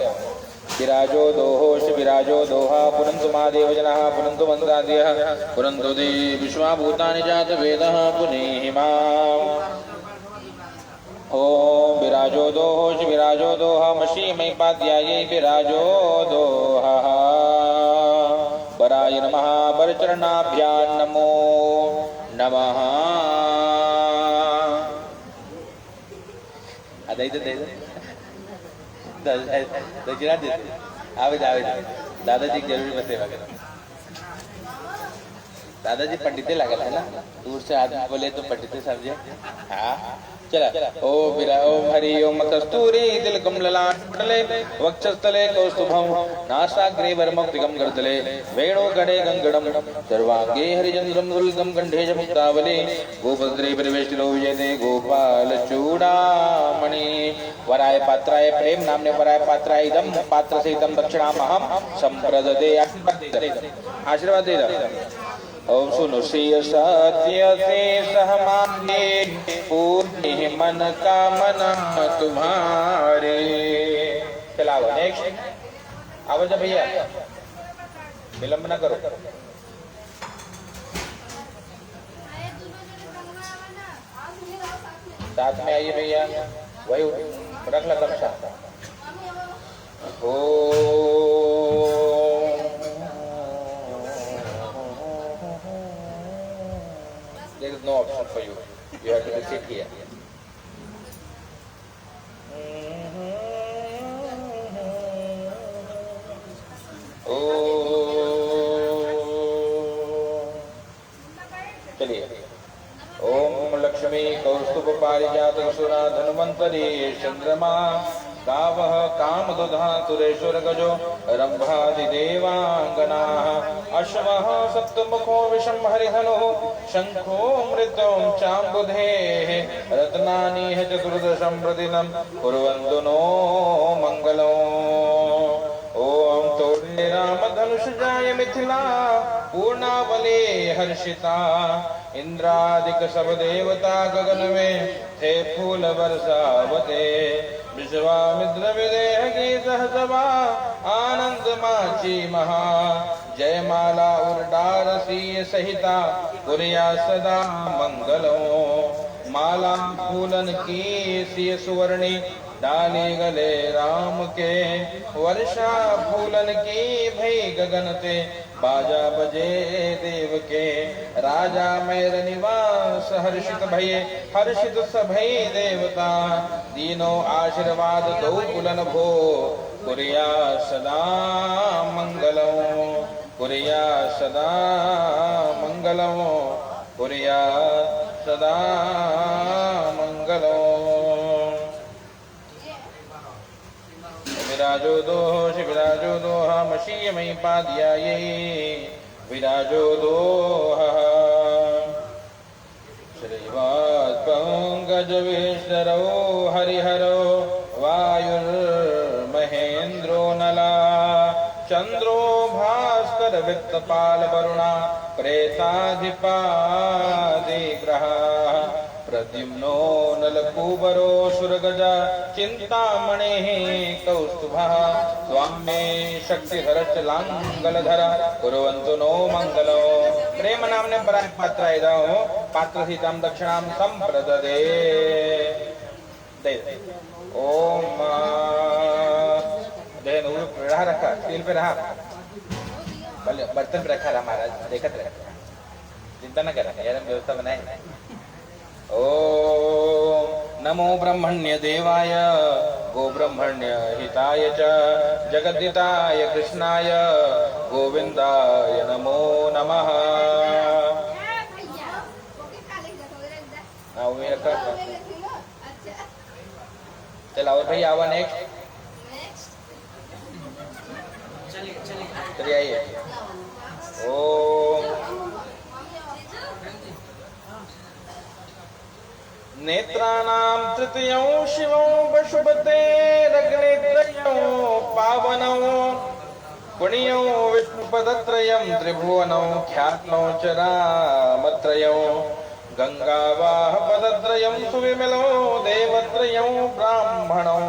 विराजो दोहोश विराजो दोहा पुनन्तु महादेव जनाः पुनन्तु मन्त्रादयः पुनन्तु दे विश्वाभूतानि जात वेदः पुनेहि माम्। ओम विराजो दोहोश विराजो दोहा मशीमय पाद्यायै विराजो दोहा वराय नमः वरचरणाभ्यां नमो नमः। दादाजी जरूरी में सेवा करो। दादाजी पंडित लागल है ना, दूर से आदमी बोले तो पंडित समझे। हाँ चला ओ हरि ओम कस्तूरी तिलकम ललाटले वक्षस्थले कौस्तुभम नासाग्रे वरमौक्तिकं करतले वेणो गणे गंगणम सर्वांगे हरिचंद्रम दुर्लभम कंठे च मुक्तावले गोपद्रे परिवेष्टितो विजयते गोपाल चूड़ामणि। वराय पात्राय प्रेम नामने वराय पात्राय इदं पात्र सहितं दक्षिणामहं संप्रदते। आशीर्वाद दे दो। ओम सुनो श्रेय सत्य से सहमाने पूर्णे मन कामना तुम्हारे। चलाओ नेक्स्ट आवाज भैया, विलंब न करो। साथ में आइए भैया, वही रख ला कक्षा। ओ there is no option for you. You have to sit here. चलिए ओम लक्ष्मी कौस्तुभ पारिजात सुरा धन्वंतरी चंद्रमा गावः कामदुधा तुरेश्वर गजो रंभादिदेवांगना अश्वः सप्तमुखो विषम हरिधनुः शंखो मृत्युं चाम्बुधेः रत्नानि ह चतुर्दशं प्रतिदिनं कुर्वन्तु नो मंगलो। ओम तोड़े राम धनुष जाय मिथिला पूर्णावले हर्षिता इंद्रादिक सब देवता गगन में थे फूल बरसावते विश्वामित्र विदेह की सहसभा आनंद माची महा जयमाला उर्डारसी सहिता कुरिया सदा मंगलो। माला फूलन की सी सुवर्णी डाली गले राम के वर्षा फूलन की भई गगन ते बाजा बजे देव के राजा मेर निवास हर्षित भये हर्षित सभई देवता दीनो आशीर्वाद दो कुलन भो कुरिया सदा मंगलो कुरिया सदा मंगलो कुरिया सदा मंगलो। विराजो दोष विराजो दोहा मशीयमयी पाद्यायै विराजो दोहा श्रीवात्पङ्कज विष्णुरो हरिहरो वायुर्महेन्द्रो नला चंद्रो भास्कर वित्तपाल वरुणा प्रेताधिपादि ग्रहा प्रद्युम्नो नलकूबरो सुरगजा चिंतामणिः कौस्तुभः स्वामे शक्तिधरश्च लांगलधर कुर्वन्तु नो मंगलो। प्रेम नामने पराय पात्राय दो पात्रसीतां दक्षिणां संप्रददे। ओम देन रहा रखा स्टील पे रहा बर्तन पे रखा रहा महाराज देखत रहे चिंता न करा यार व्यवस्था बनाए। ओम नमो ब्रह्मण्य देवाय गो ब्रह्मण्य हिताय च जगद्दिताय कृष्णाय गोविंदाय नमो नमः। चला और भैया आवा नेक्स्ट चलिए आइए। ओम नेत्राणां तृतीयं शिवं पशुपते रग्नेत्रयं पावनं पुण्यं विष्णु विष्णुपदत्रयं त्रिभुवनौ ख्यात्मौ च रामत्रयौ गङ्गावाहपदत्रयं सुविमलौ देवत्रयं ब्राह्मणौ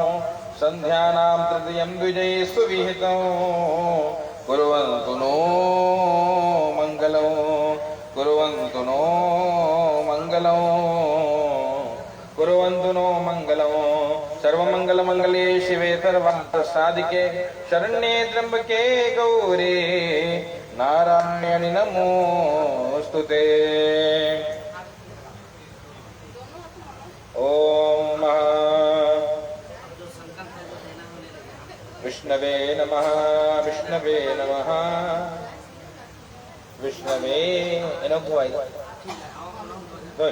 सन्ध्यानां तृतीयं द्विजये सुविहितौ कुर्वन्तु नो मङ्गलम् कुर्वन्तु नो मङ्गलम् कुर्वन्तु नो मङ्गलम् सर्वमङ्गलमङ्गले शिवे सर्वार्थसाधिके शरण्ये त्र्यम्बके गौरी नारायणि नमोऽस्तुते। ॐ विष्णवे नमः विष्णवे नमः विष्णवे एनो खुवाई दो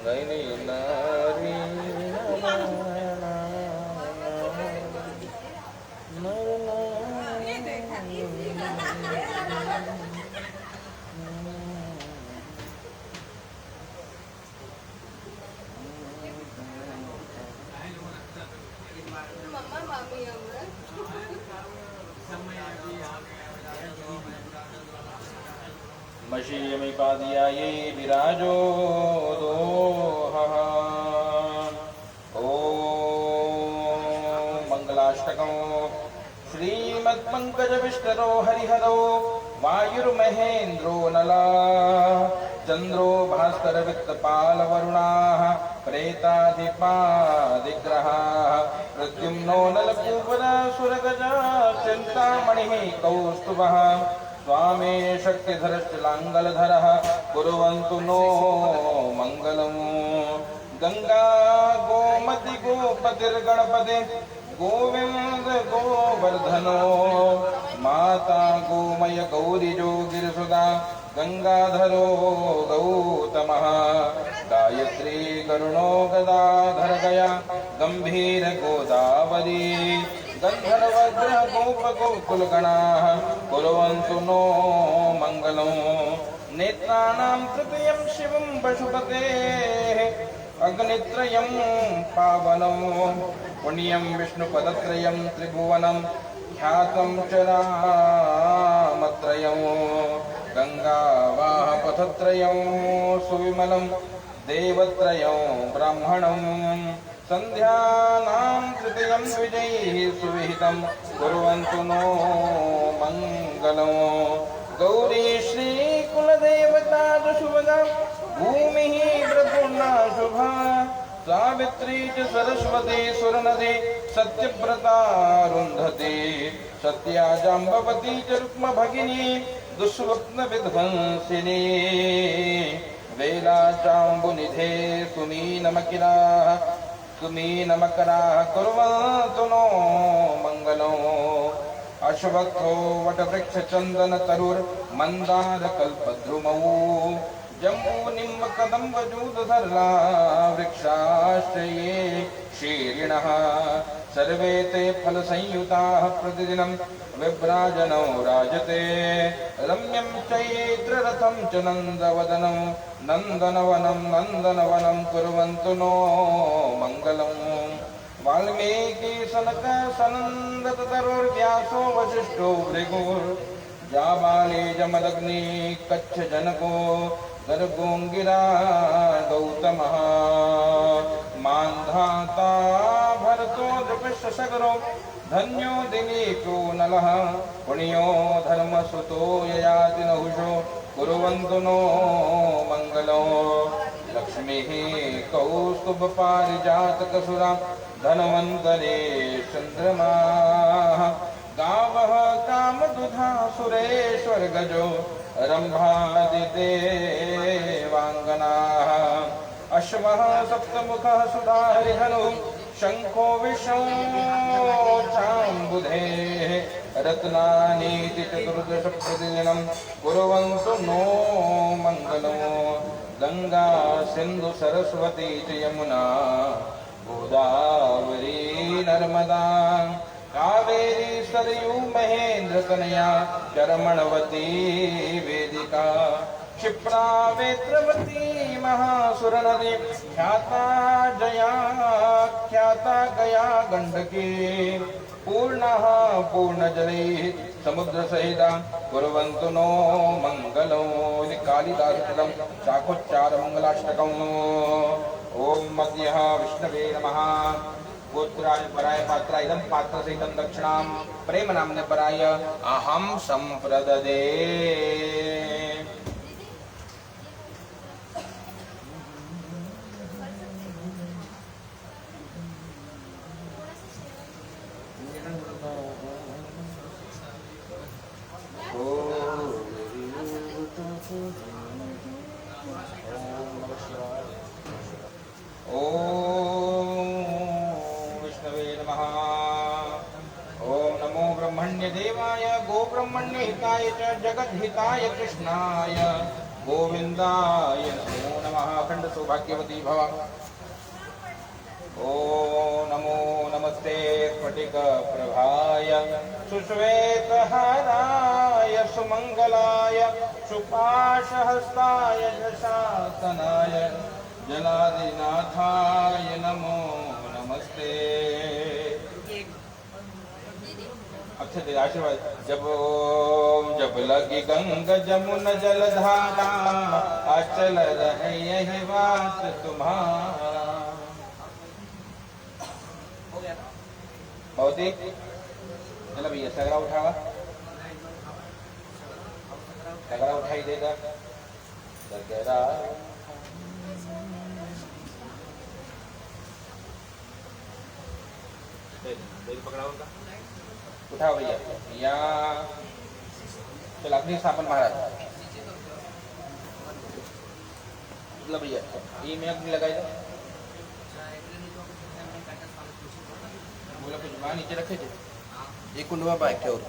नैनी नारी मशीयमिपादियाये विराजो दोहः। ॐ मङ्गलाष्टकं श्रीमत्पङ्कजविष्टरो हरिहरो वायुर्महेन्द्रो नला चन्द्रो भास्करवित्तपालवरुणाः प्रेताधिपादिग्रहाः प्रद्युम्नो नलकूपरासुरगजा चिन्तामणिः कौस्तुभः स्वामे शक्तिधरश्चलाङ्गलधरः कुर्वन्तु नो मङ्गलम्। गङ्गा गोमति गोपतिर्गणपते गोविन्द गोवर्धनो माता गोमय गौरिजो गिरिसुधा गङ्गाधरो गौतमः गायत्री करुणो गदाधर गया गम्भीर गोदावरी गन्धर्वग्रह गोपगोकुलगणाः कुर्वन्तु नो मङ्गलम्। नेत्राणां तृतीयं शिवं पशुपतेः अग्नित्रयं पावनं पुण्यं विष्णुपदत्रयं त्रिभुवनं ख्यातं च रामत्रयं गङ्गावाहपथत्रयं सुविमलं देवत्रयं ब्राह्मणं सन्ध्यानां तृतीयं द्विजैः सुविहितं कुर्वन्तु नो मङ्गलम्। गौरी श्रीकुलदेवता शुभदा भूमिः प्रपूर्णा शुभा सावित्री च सरस्वती सुरनदी सत्यव्रतारुन्धती सत्या जाम्बवती च रुक्मभगिनी दुःस्वप्नविध्वंसिनी वेला चाम्बुनिधे सुमीनमकराः कुर्वन्तु नो मङ्गलम्। अश्वत्थो वटवृक्षचन्दनतरुर्मन्दारकल्पद्रुमौ जम्बूनिम्बकदम्बजूदधर्ला वृक्षाश्रये शीर्षिणः सर्वे ते फलसंयुताः प्रतिदिनं विभ्राजनौ राजते रम्यं चैत्ररथं च नन्दनवनं कुर्वन्तु नो मङ्गलम्। वाल्मीकि सनक सनन्दत तरुर्व्यासो वसिष्ठो भृगुर्जाबाले जमदग्नि कच्छ जनको गर्गोङ्गिरा गौतमः मान्धाता भरतो द्रुपश्यसगरो धन्यो दिलीपो नलः पुण्यो धर्मसुतो ययाति नहुषो कुर्वन्तु नो मङ्गलम्। लक्ष्मीः कौस्तुभपारिजातकसुरा धन्वन्तरे चन्द्रमाः गावः कामदुधा सुरेश्वरगजो रम्भादिदेवाङ्गनाः अश्वः सप्तमुखः सुधारिधनुः शङ्खो विशोचाम्बुधेः रत्नानीति चतुर्दश प्रतिदिनं कुर्वन्तु नो मङ्गलम्। गङ्गा सिन्धु सरस्वती च यमुना गोदावरी नर्मदा कावेरी सरयू महेन्द्रतनया चरमणवती वेदिका क्षिप्रा वेत्रवती महासुरनदी ख्याता जया ख्याता गया गंडकी पूर्णः पूर्णजले समुद्र सहित कुर्वन्तु नो मंगलो कालिदासकृतं शाखोच्चार मंगलाष्टकम् ओम मध्यः विष्णवे नमः गोत्राय पराय पात्राय इदं पात्रसहितं दक्षिणां प्रेम नाम्ने पराय अहं संप्रददे देवाय गोब्रह्मण्य हिताय च जगद्हिताय कृष्णाय गोविंदाय नमो नमः अखंड सौभाग्यवती भव ओ नमो नमस्ते स्फटिक प्रभाय सुश्वेतहाराय सुमंगलाय सुपाशहस्ताय शासनाय जलादिनाथाय नमो नमस्ते अच्छे तेरे आशीर्वाद जब लगी गंग जमुन जलधारा अचल रहे यही बात तुम्हारा बहुत ही चलो भैया सगरा उठावा सगरा उठाई देगा सगरा पकड़ा उनका उठाओ भैया या चल अग्नि स्थापन महाराज लो भैया ये में अग्नि लगाई दो बोला कुछ वहाँ नीचे रखे थे एक कुंडवा बाइक थे और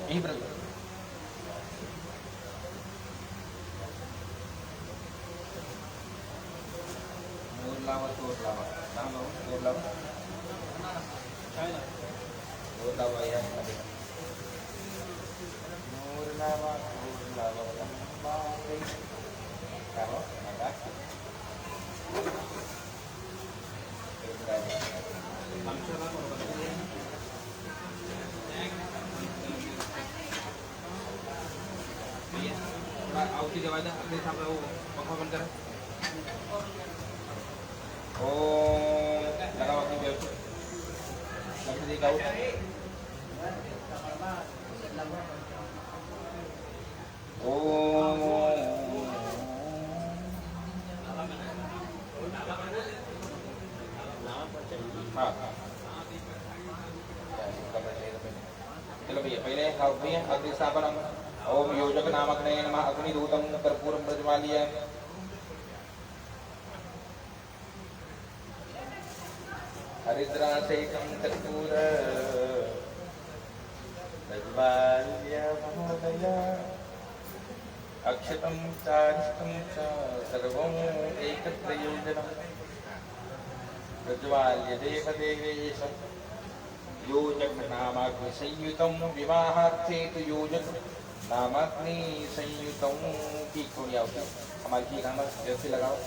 यही पर मोर लावा तोड़ लावा नाम लो तोड़ लावा मोर लावा यार मोर लावा लंबा करो लगा आवती दवा दे अपने सामने वो पंखा बंद करें ओ लगाओ अपनी व्यवस्था लग देगा ओ हाँ चलो भैया पहले भैया अग्नि स्थापनम ओम योजक नामग्ने नमः अग्निदूतं कर्पूरं प्रज्वाल्य हरिद्रासहितं कर्पूर प्रज्वाल्य महोदय अक्षतं चारिष्टं च सर्वं एकत्र योजनं प्रज्वाल्य देवदेवेश योजक नामाग्नि संयुतं विवाहार्थे तु योजक नामाग्नि संयुतं की थोड़ी आवती हमारी की गाना जैसे लगाओ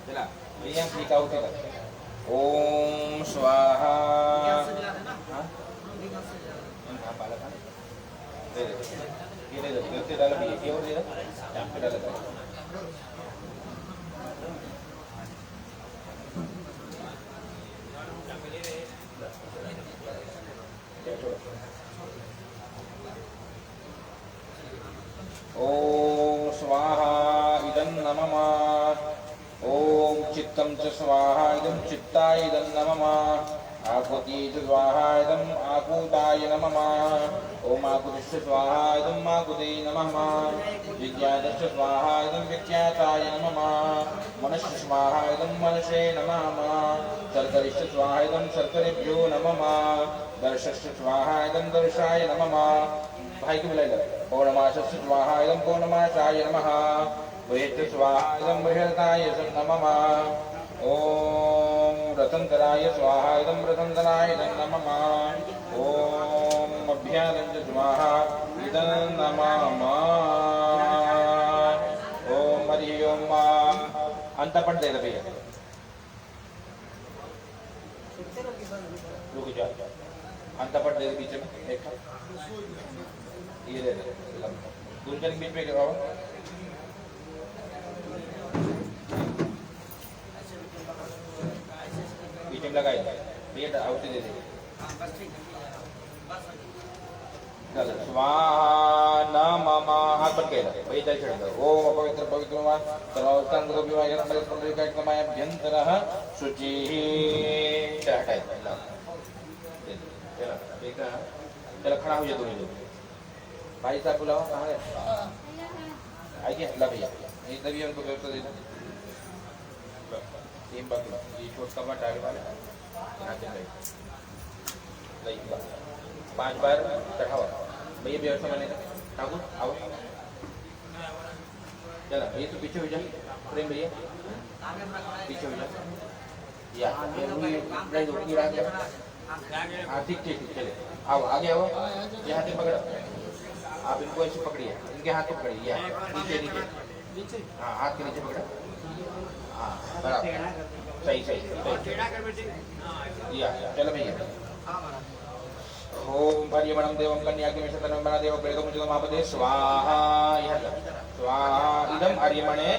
चला भैया टीका उठेगा ओम स्वाहा हाँ पाला था दे दे ये दे डाला भी ये और दे यहाँ पे डाला था ओम स्वाहा इदं नमः ओम चित्तं च स्वाहा इदं चित्ताय इदं नमः आकुति च स्वाहा इदं आकुताय नमः ओम आकुतिश्च स्वाहा इदं आकुते नमः विज्ञातश्च स्वाहा इदं विज्ञाताय नमः मनश्च स्वाहा इदं मनसे नमः शर्करिश्च स्वाहा इदं शर्करेभ्यो नमः दर्शश्च स्वाहा इदं दर्शाय नमः भाई को बुलाएगा पौर्णमासस्य स्वाहा इदं पौर्णमासाय नमः बृहत् स्वाहा इदं बृहत्ताय नमः ओम रतन्तराय स्वाहा इदं रतन्तराय नमः ओम अभ्यादं स्वाहा इदं नमः ओम हरि ओम अंत पढ़ दे भैया रुक जा अंत पढ़ दे बीच में एक ये दे दूसरे के बीच में क्या बीच में लगाए भैया आउट दे दे चल स्वाहा नमः हाथ पकड़ के भैया चल चढ़ ओम पवित्र पवित्र वा सर्वोत्तम गुरु विवाह नंबर पंद्रह का माया अभ्यंतरः शुचि हटाए चला देखा चला खड़ा हो जा दोनों लोग भाई साहब बुलाओ कहाँ है आइए ला भैया इधर भी उनको व्यवस्था दे दो तीन बार ये छोट का टाइल वाले यहाँ से लाइक 5 बार चढ़ावा भैया व्यवस्था बनेगा ठाकुर आओ चला ये तो पीछे हो जाए प्रेम भैया पीछे हो जाए या हाँ ठीक ठीक चले आओ आगे आओ यहाँ से पकड़ो आप इनको ऐसे पकड़िए इनके हाथ को पकड़िए नीचे नीचे हाँ हाथ के नीचे पकड़ो हाँ बराबर सही सही या चलो भैया ओम परिमणं देवं कन्याग्निं शतनं देव प्रेतो मुझे महापते स्वाहा स्वाहा इदं अर्यमणे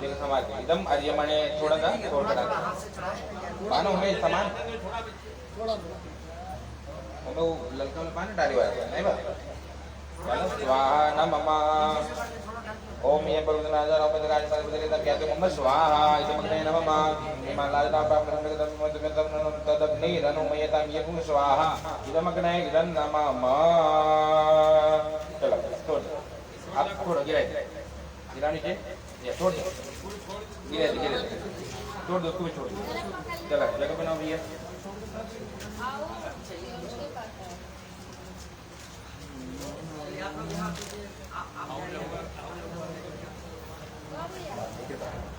देखो समाज इदं अर्यमणे थोड़ा सा थोड़ा पानो में समान वो ललका में पानी डाली हुआ है नहीं बा स्वाहा नमः ओम ये पवित्रनाजा राम राज पवित्र तब क्या तो मम स्वाहा इदं मग्ने नमः हिमालयदा पापरं तदग्नि रनुमयतां यकुं स्वाहा इदं मग्ने इदं नमः चलो छोड़ आप छोड़ गिरा नीचे ये छोड़ दो गिरे छोड़ दो उसको भी छोड़ दो चलो जगह बनाओ भैया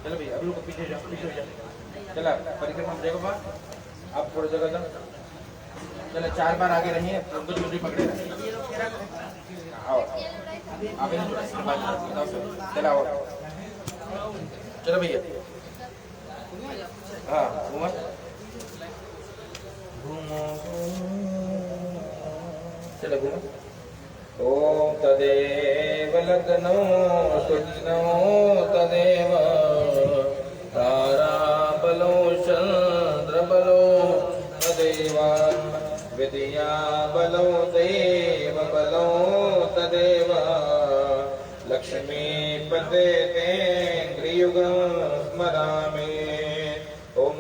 चलो भैया अभी पीछे जाओ चला परिक्रमा में देखो आप थोड़ी जगह दो चलो 4 बार आगे रहिए उनको चोटी पकड़े आओ आप चला आओ चलो भैया हाँ घूमो चलो घूमो ओम तदेव लग्नो सुदिनो तदेव ताराबलो चंद्रबलो तदेव विद्या बलो देव बलो तदेव लक्ष्मी पदे तेन्द्रियुगं स्मरामि ओम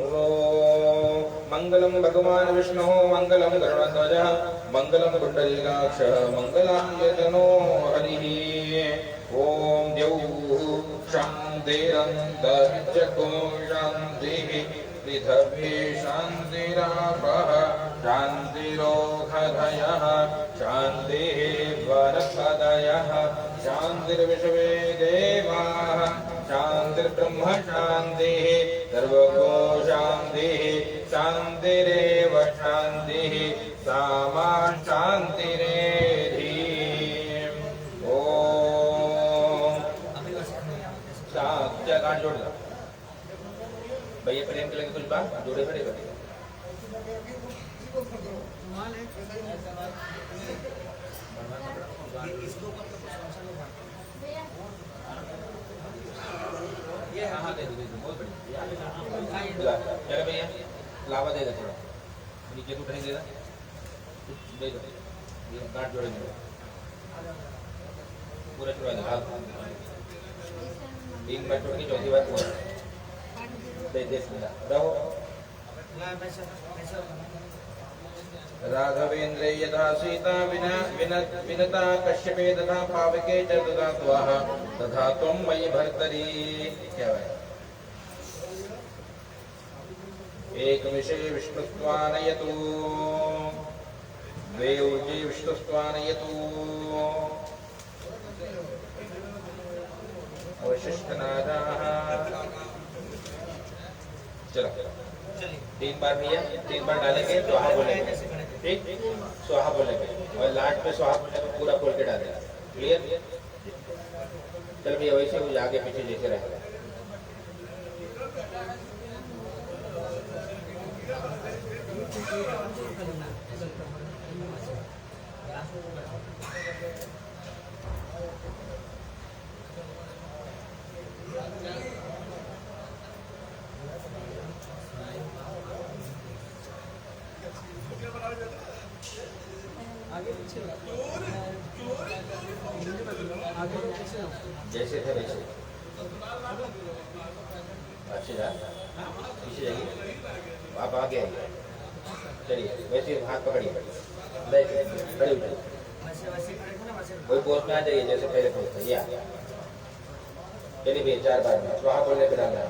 मंगलम भगवान विष्णु मंगलम गरुड़ध्वजः मंगलम कुंडलिकाक्षः मंगलायतनो हरिः ओम द्यौः शान्तिरन्तरिक्षको शान्तिः पृथिवी शान्तिरापः शान्तिरोषधयः शान्तिः वरपदयः शान्तिर्विश्वे देवाः शान्तिर्ब्रह्म शान्तिः सर्वगो शान्तिः शान्तिरेव शान्तिः सामा शान्तिरेव बा जोड़े खड़े कर ये हाँ दे दो बहुत बढ़िया चलो भैया लावा दे दे थोड़ा नीचे तो उठाएंगे दे दो ये गांठ जोड़ेंगे पूरा छुड़ा दो हाथ 3 बार छोड़ के चौथी बार पूरा दे दे रहो राघवेन्द्रे यथा सीता विनता कश्यपे तथा पावके च तथा त्वः तथा त्वं मयि भर्तरि क्या है एक विषय विष्णुस्त्वानयतु द्वे ऊर्जे विष्णुस्त्वानयतु अवशिष्टनादाः चलो 3 बार भैया 3 बार डालेंगे स्वाहा बोलेंगे ठीक स्वाहा बोलेंगे और लास्ट में स्वाहा बोलने को पूरा खोल के डालेंगे क्लियर चल भैया वैसे वो आगे पीछे जैसे रहेगा जैसे थे वैसे अच्छी बात पीछे जाइए आप आगे आइए चलिए वैसे हाथ पकड़िए खड़े उठिए वही पोस्ट में आ जाइए जैसे पहले पोस्ट था या चलिए भैया 4 बार में स्वाहा बोलने पे डालना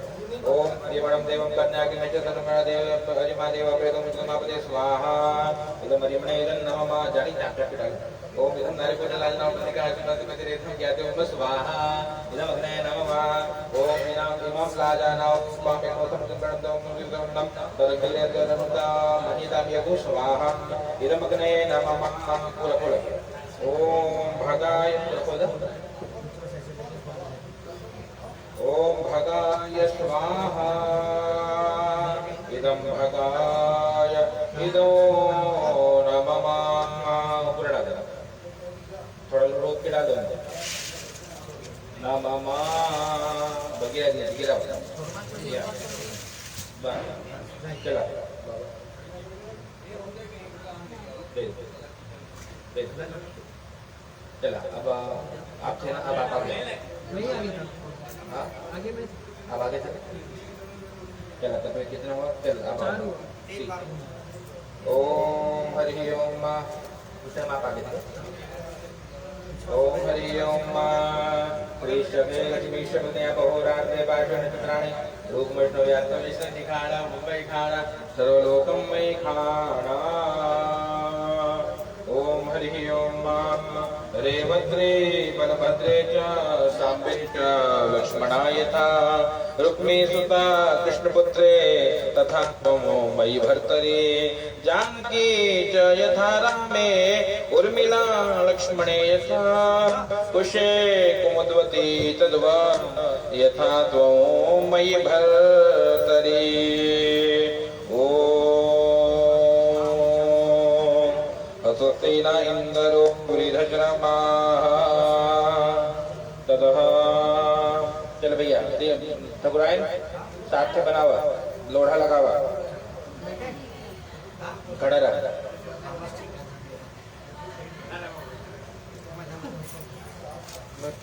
ओम देवणम देवम कन्याके नच तन्मण देव अजिमा देव प्रेतम समापदे स्वाहा इदम मरिमणे इदं नमः जानी जाकर के डाल ओम इदं नारी को जलाल नाम का आशीर्वाद में तेरे थे ज्ञाते ओम स्वाहा इदम अग्ने नमः ओम इमाम लाजा नाम स्वामी मोसम गणदम विदम तदकले तदनता महिता यगु स्वाहा इदम अग्ने नमः कुल ओम भगाय ओम भगाय स्वाहा इदं भगाय इदो नमः ऊपर डाल देना थोड़ा रोक के डाल दो नमः बगीरा दिया गिरा चला चला अब आप थे ना अब आप आगे आगे में अब आगे चल चला तब कितना हुआ चल अब ओम हरि ओम उसे हम आप आगे थे ओम हरि ओम श्रीशवे लक्ष्मी शब्दे अहोरात्रे भाषण चित्राणि रूपमष्टो यात्रा दिखाड़ा मुंबई खाड़ा सर्वलोकम मयि खाड़ा ओम हरि ओम रेवत्रे बलभद्रे च साम्बे च लक्ष्मणाय यथा रुक्मी सुता कृष्णपुत्रे तथा त्वं मयि भर्तरि जानकी च यथा रामे उर्मिला लक्ष्मणे यथा कुशे कुमुद्वती तद्वा यथा त्वं मयि भर्तरि स्वस्तिना इंद्रो पुरीधश्रमाः ततः चल भैया ठकुराइन साथ से बनावा लोढ़ा लगावा खड़ा रहा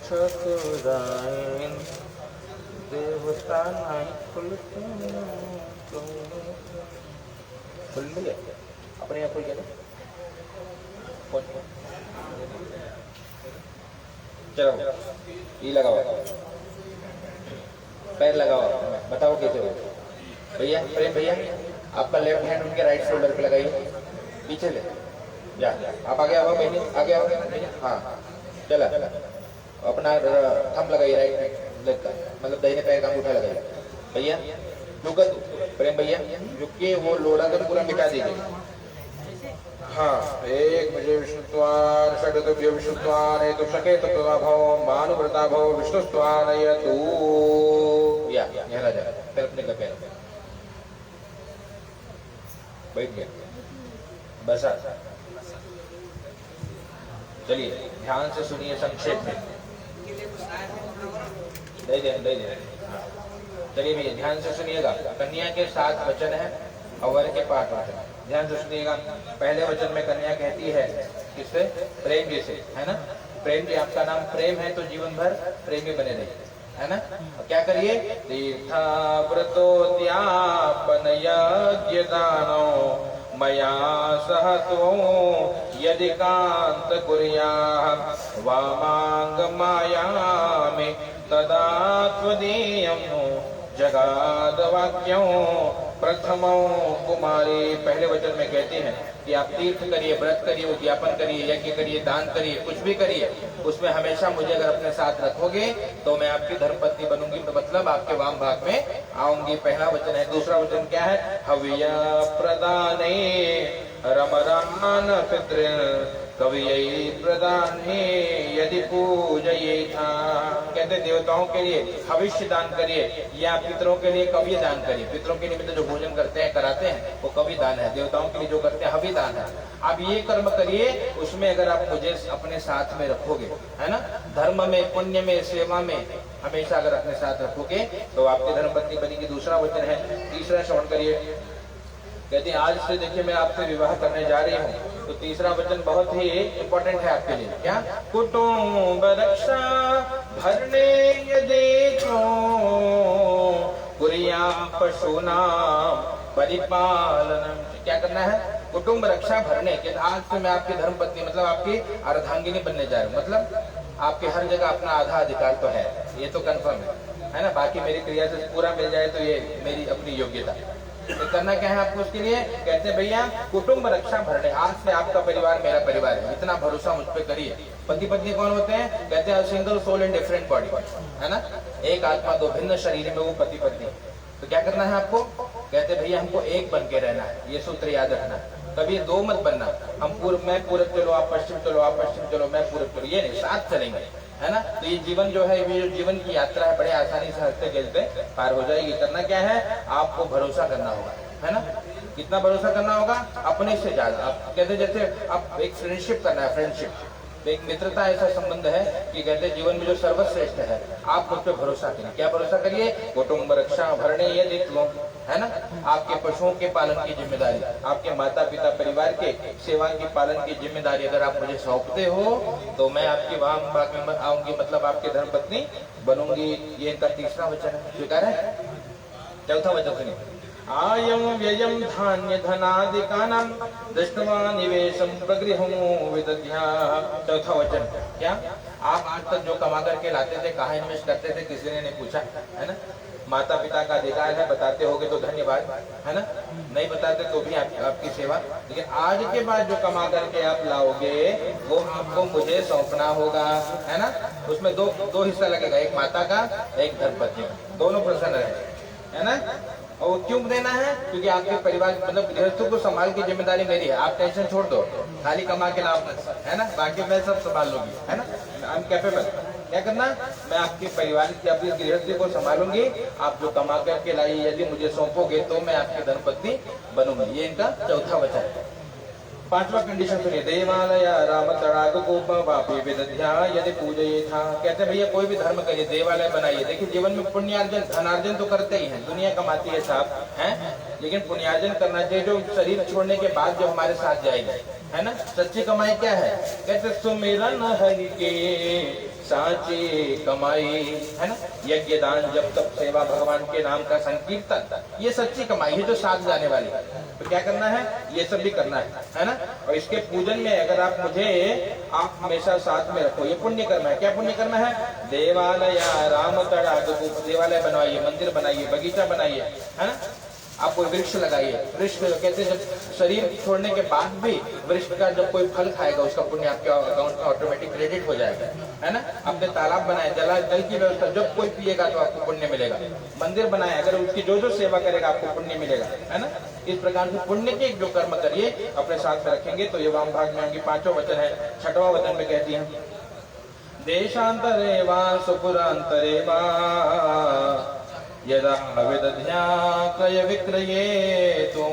ठकुराइन देवतान खुल भैया अपने आप क्या चलो ये लगाओ पैर लगाओ बताओ कैसे हो भैया प्रेम भैया आपका लेफ्ट हैंड उनके राइट शोल्डर पे लगाइए पीछे ले जा आप आगे आओ बहनी आगे आओ हाँ चला अपना थंब लगाइए राइट लेग का मतलब दाहिने पैर का अंगूठा लगाइए भैया झुक प्रेम भैया झुक के वो लोड़ा कर पूरा मिटा दीजिए हाँ एक मुझे विष्णुत्वान षड्भ्यो विष्णुत्वान हेतु शके तत्त्वभाव मानुव्रता भव विष्णुत्वान यतु या यहाँ जा पैर अपने का पैर बैठ गया, बसा। चलिए ध्यान से सुनिए संक्षेप में। दे दे। चलिए भैया ध्यान से सुनिएगा। कन्या के 7 वचन है और वर के 5 वचन। ध्यान से सुनिएगा। पहले वचन में कन्या कहती है किससे? प्रेम जी से, है ना। प्रेम जी, आपका नाम प्रेम है तो जीवन भर प्रेमी बने रहिए, है ना। क्या करिए? तीर्थाव्रतोद्यापन यज्ञ दानो मया सह त्वं यदि कांत कुर्याः वामांग मायामि तदा त्वदीयं जगाद वाक्यों प्रथमो कुमारी। पहले वचन में कहते हैं कि आप तीर्थ करिए, व्रत करिए, उद्यापन करिए, यज्ञ करिए, दान करिए, कुछ भी करिए, उसमें हमेशा मुझे अगर अपने साथ रखोगे तो मैं आपकी धर्मपत्नी बनूंगी, तो मतलब आपके वाम भाग में आऊंगी। पहला वचन है। दूसरा वचन क्या है? हव्य प्रदाने रमरान पितृ कवियै प्रदाने यदि पूजयेथा। कहते देवताओं के लिए हविष्य दान करिए या पितरों के लिए कव्य दान करिए। पितरों के निमित्त जो भोजन करते हैं, कराते हैं, वो कवि दान है। देवताओं के लिए जो करते हैं हवि दान है। आप ये कर्म करिए, उसमें अगर आप मुझे अपने साथ में रखोगे, है ना, धर्म में, पुण्य में, सेवा में हमेशा अगर अपने साथ रखोगे तो आपकी धर्मपत्नी बनेगी। दूसरा वचन है। तीसरा श्रवण करिए। कहते हैं आज से देखिए मैं आपसे विवाह करने जा रही हूँ। तो तीसरा वचन बहुत ही इंपॉर्टेंट है आपके लिए। क्या? कुटुंब रक्षा भरणे देखो कुरिया पशुनाम परिपालनम। क्या करना है? कुटुंब रक्षा भरने के। आज से मैं आपकी धर्मपत्नी मतलब आपकी अर्धांगिनी बनने जा रही हूँ। मतलब आपके हर जगह अपना आधा अधिकार तो है, ये तो कंफर्म है ना। बाकी मेरी क्रिया से पूरा मिल जाए तो ये मेरी अपनी योग्यता। तो करना क्या है आपको उसके लिए? कहते हैं भैया कुटुंब रक्षा भरणे। आज से आपका परिवार मेरा परिवार है, इतना भरोसा मुझ पे करिए। पति पत्नी कौन होते हैं? कहते हैं single soul in different body, है ना। एक आत्मा दो भिन्न शरीर में, वो पति पत्नी। तो क्या करना है आपको? कहते भैया हमको एक बन के रहना है, ये सूत्र याद रखना। कभी दो मत बनना। हम मैं पूरब चलो, आप पश्चिम चलो, आप पश्चिम चलो, मैं पूरब चलो, ये नहीं, साथ चलेंगे, है ना। तो ये जीवन जो है, ये जीवन की यात्रा है, बड़े आसानी से हंसते खेलते पार हो जाएगी। करना क्या है? आपको भरोसा करना होगा, है ना। कितना भरोसा करना होगा? अपने से ज्यादा। आप कहते जैसे आप एक फ्रेंडशिप करना है, फ्रेंडशिप एक मित्रता ऐसा संबंध है कि कहते जीवन में जो सर्वश्रेष्ठ है, आप मुझ पर भरोसा करिए। क्या भरोसा करिए? कुटुंब रक्षा भरणे यदि त्वं, है ना। आपके पशुओं के पालन की जिम्मेदारी, आपके माता पिता परिवार के सेवा की पालन की जिम्मेदारी अगर आप मुझे सौंपते हो तो मैं आपकी वाम भाग में आऊंगी, मतलब आपकी धर्मपत्नी बनूंगी। ये इनका तीसरा वचन है। स्वीकार है। चौथा वचन सुनिए। आयं व्ययं धान्य धनादिकानां दृष्ट्वा निवेशं प्रगृहं विदध्याः। चौथा वचन क्या? आप आज तक जो कमा करके लाते थे, कहाँ इन्वेस्ट करते थे, किसी ने नहीं पूछा, है ना। माता पिता का अधिकार है, बताते होगे तो धन्यवाद, है ना। नहीं बताते तो भी आपकी सेवा। लेकिन आज के बाद जो कमा करके आप लाओगे वो आपको मुझे सौंपना होगा, है ना। उसमें दो हिस्सा लगेगा, एक माता का, एक धर्मपत्नी का, दोनों प्रसन्न रहे, है ना। और क्यों देना है? क्योंकि आपके परिवार मतलब गृहस्थों को संभाल की जिम्मेदारी मेरी है। आप टेंशन छोड़ दो, खाली कमा के लाओ, है ना, बाकी मैं सब संभाल लूंगी, है ना। I am capable. क्या करना? मैं आपके परिवार की, आपकी गृहस्थी को संभालूंगी। आप जो कमा करके लाई यदि मुझे सौंपोगे तो मैं आपकी धर्मपत्नी बनूंगी। ये इनका चौथा वचन है। पांचवा कंडीशन सुनिए। देवालय राम तड़ाग गोप वापी विदध्या यदि पूजयेथा। कहते भैया कोई भी धर्म करिए, देवालय बनाइए। देखिए जीवन में पुण्यार्जन धनार्जन तो करते ही हैं, दुनिया कमाती है साहब, हैं, लेकिन पुण्यार्जन करना चाहिए जो शरीर छोड़ने के बाद जो हमारे साथ जाएगा, है ना। सच्ची कमाई क्या है? कहते सुमिरन हरि के साची कमाई, है ना। यज्ञ दान जब तक सेवा भगवान के नाम का संकीर्तन, ये सच्ची कमाई है जो साथ जाने वाली है। तो क्या करना है? ये सब भी करना है ना। और इसके पूजन में अगर आप मुझे आप हमेशा साथ में रखो, ये पुण्य कर्म है। क्या पुण्य कर्म है? देवालय राम तड़ाग, देवालय बनवाइए, मंदिर बनाइए, बगीचा बनाइए, है ना। आप कोई वृक्ष लगाइए। वृक्ष कहते हैं जब शरीर छोड़ने के बाद भी वृक्ष का जब कोई फल खाएगा उसका पुण्य आपके अकाउंट में ऑटोमेटिक क्रेडिट हो जाएगा, है ना। आपने तालाब बनाए, जल की व्यवस्था, जब कोई पिएगा तो आपको पुण्य मिलेगा। मंदिर बनाए, अगर उसकी जो सेवा करेगा आपको पुण्य मिलेगा, है ना। इस प्रकार से पुण्य के जो कर्म करिए अपने साथ में रखेंगे तो ये वाम भाग में होंगे। पांचों वचन है। छठवां वचन में कहती है देशांतरे वा सुपुरांतरे वा यदा विदध्या क्रय विक्रये। तो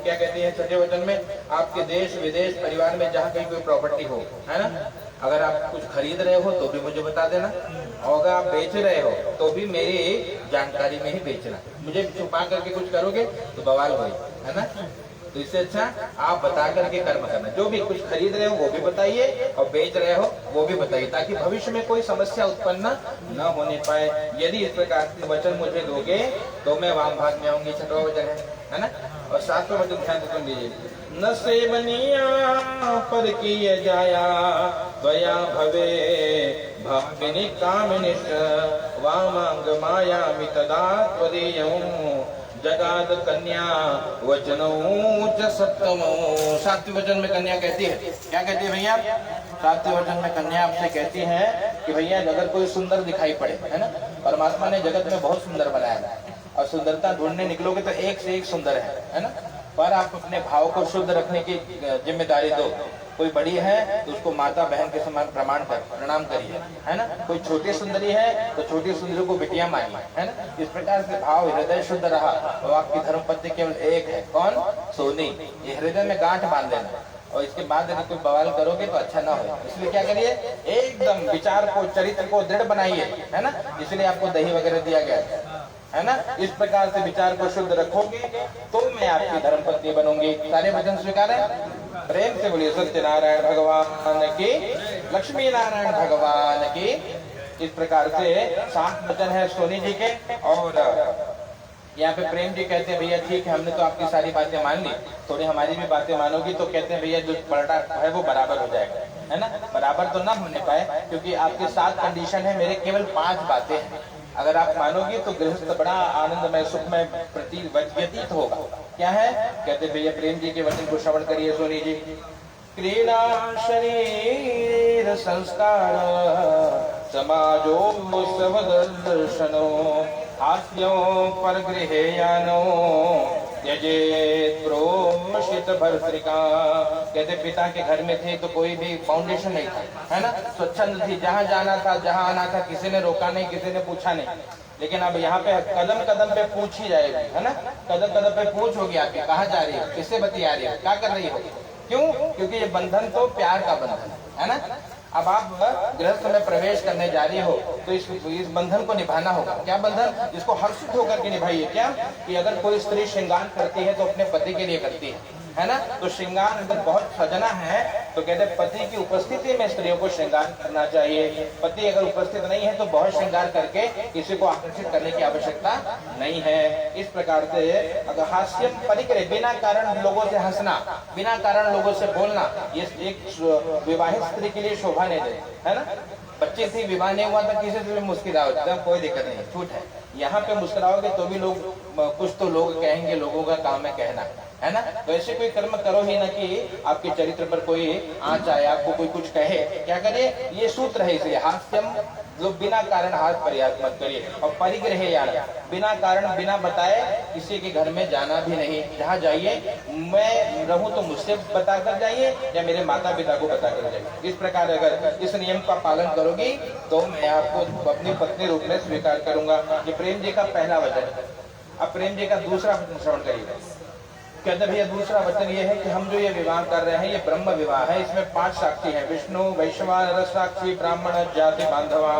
क्या कन्या कहती है छठे वचन में, आपके देश विदेश परिवार में जहाँ कहीं कोई प्रॉपर्टी हो, है ना, अगर आप कुछ खरीद रहे हो तो भी मुझे बता देना, और अगर आप बेच रहे हो तो भी मेरी जानकारी में ही बेचना। मुझे छुपा करके कुछ करोगे तो बवाल होगी, है ना। तो इससे अच्छा आप बता करके कर्म करना। जो भी कुछ खरीद रहे हो वो भी बताइए और बेच रहे हो वो भी बताइए, ताकि भविष्य में कोई समस्या उत्पन्न न होने पाए। यदि इस प्रकार के वचन मुझे दोगे तो मैं वाम भाग में आऊंगी। छठवां वचन है ना। और सातवां वचन ध्यान से सुन लीजिए, न सेवनिया पर किए जाया द्वया भवे भाविनी कामिनिष्ठ वामांग माया मितदा त्वदीयं जगाद कन्या वचनों च सप्तमो। सातवें वचन में कन्या कहती है, क्या कहती है भैया? सातवें वचन में कन्या आपसे कहती है कि भैया अगर कोई सुंदर दिखाई पड़े, है ना, परमात्मा ने जगत में बहुत सुंदर बनाया है और सुंदरता ढूंढने निकलोगे तो एक से एक सुंदर है ना, पर आप अपने भाव को शुद्ध रखने की जिम्मेदारी दो। कोई बड़ी है तो उसको माता बहन के समान प्रणाम करिए, है ना। कोई छोटी सुंदरी है तो छोटी सुंदरी को बिटिया मानिए, है ना। इस प्रकार से भाव हृदय शुद्ध रहा तो आपकी धर्मपत्नी केवल एक है, कौन? सोनी। ये हृदय में गांठ बांध देना, और इसके बाद यदि कोई बवाल करोगे तो अच्छा ना हो। इसलिए क्या करिए, एकदम विचार को चरित्र को दृढ़ बनाइए, है ना। इसलिए आपको दही वगैरह दिया गया है ना। इस प्रकार से विचार को शुद्ध रखोगे तो मैं आपकी धर्मपत्नी बनूंगी। सारे वचन स्वीकार है? प्रेम से बोलिए सत्यनारायण भगवान की, लक्ष्मी नारायण भगवान की। इस प्रकार से 7 वचन है सोनी जी के। और यहाँ पे प्रेम जी कहते हैं भैया ठीक है, हमने तो आपकी सारी बातें मान ली, थोड़ी हमारी भी बातें मानोगी तो कहते हैं भैया जो पलटा है वो बराबर हो जाएगा, है ना। बराबर तो ना होने पाए क्योंकि आपके 7 कंडीशन है, मेरे केवल 5 बातें हैं। अगर आप मानोगे तो गृहस्थ बड़ा आनंदमय सुखमय व्यतीत होगा। क्या है? कहते भैया प्रेम जी के वचन को श्रवण करिए सोनी जी। क्रीड़ा शरीर संस्कार समाजो सवदर्शनो हास्यो पर गृहेयानो त्यजेत प्रोषित भर्तृका। कहते पिता के घर में थे तो कोई भी फाउंडेशन नहीं था, है ना, स्वच्छंद थी, जहाँ जाना था जहाँ आना था किसी ने रोका नहीं, किसी ने पूछा नहीं। लेकिन अब यहाँ पे कदम कदम पे पूछ ही जाएगी, है ना। कदम कदम पे पूछ होगी आपकी, कहाँ जा रही हो, किससे बतिया रही हो, क्या कर रही हो। क्यों? क्योंकि ये बंधन तो प्यार का बंधन है ना। अब आप गृहस्थ में प्रवेश करने जा रही हो तो इस बंधन को निभाना होगा। क्या बंधन? इसको हर्षित होकर के निभाइए। क्या कि अगर कोई स्त्री श्रृंगार करती है तो अपने पति के लिए करती है ना। तो श्रृंगार अगर बहुत सजना है तो कहते पति की उपस्थिति में स्त्रियों को श्रृंगार करना चाहिए। पति अगर उपस्थित नहीं है तो बहुत श्रृंगार करके किसी को आकर्षित करने की आवश्यकता नहीं है। इस प्रकार से अगर हास्य परिक्रय, बिना कारण लोगों से हंसना, बिना कारण लोगों से बोलना, ये एक विवाहित स्त्री के लिए शोभा नहीं दे, है ना। बच्चे थी, विवाह नहीं हुआ तो किसी से भी मुस्कुराओ, कोई दिक्कत नहीं, छूट है। यहाँ पे मुस्कुराओगे तो भी लोग, कुछ तो लोग कहेंगे, लोगों का काम है कहना, है ना। तो ऐसे कोई कर्म करो ही ना कि आपके चरित्र पर कोई आंच आए, आपको कोई कुछ कहे। क्या करिए? ये सूत्र है, इसलिए हास्यम, लोग बिना कारण हाथ प्रयास मत करिए। और परिग्रह यार, बिना कारण बिना बताए किसी के घर में जाना भी नहीं। जहाँ जाइए मैं रहूं तो मुझसे बता कर जाइए या मेरे माता पिता को बता कर जाइए। इस प्रकार अगर इस नियम का पालन करोगी तो मैं आपको अपनी पत्नी रूप में स्वीकार करूंगा। ये प्रेम जी का पहला वचन है। अब प्रेम जी का दूसरा वचन श्रवण करिए। कहते भैया दूसरा वचन ये है कि हम जो ये विवाह कर रहे हैं ये ब्रह्म विवाह है। इसमें 5 साक्षी हैं, विष्णु वैश्वानर साक्षी ब्राह्मण जाति बांधवा।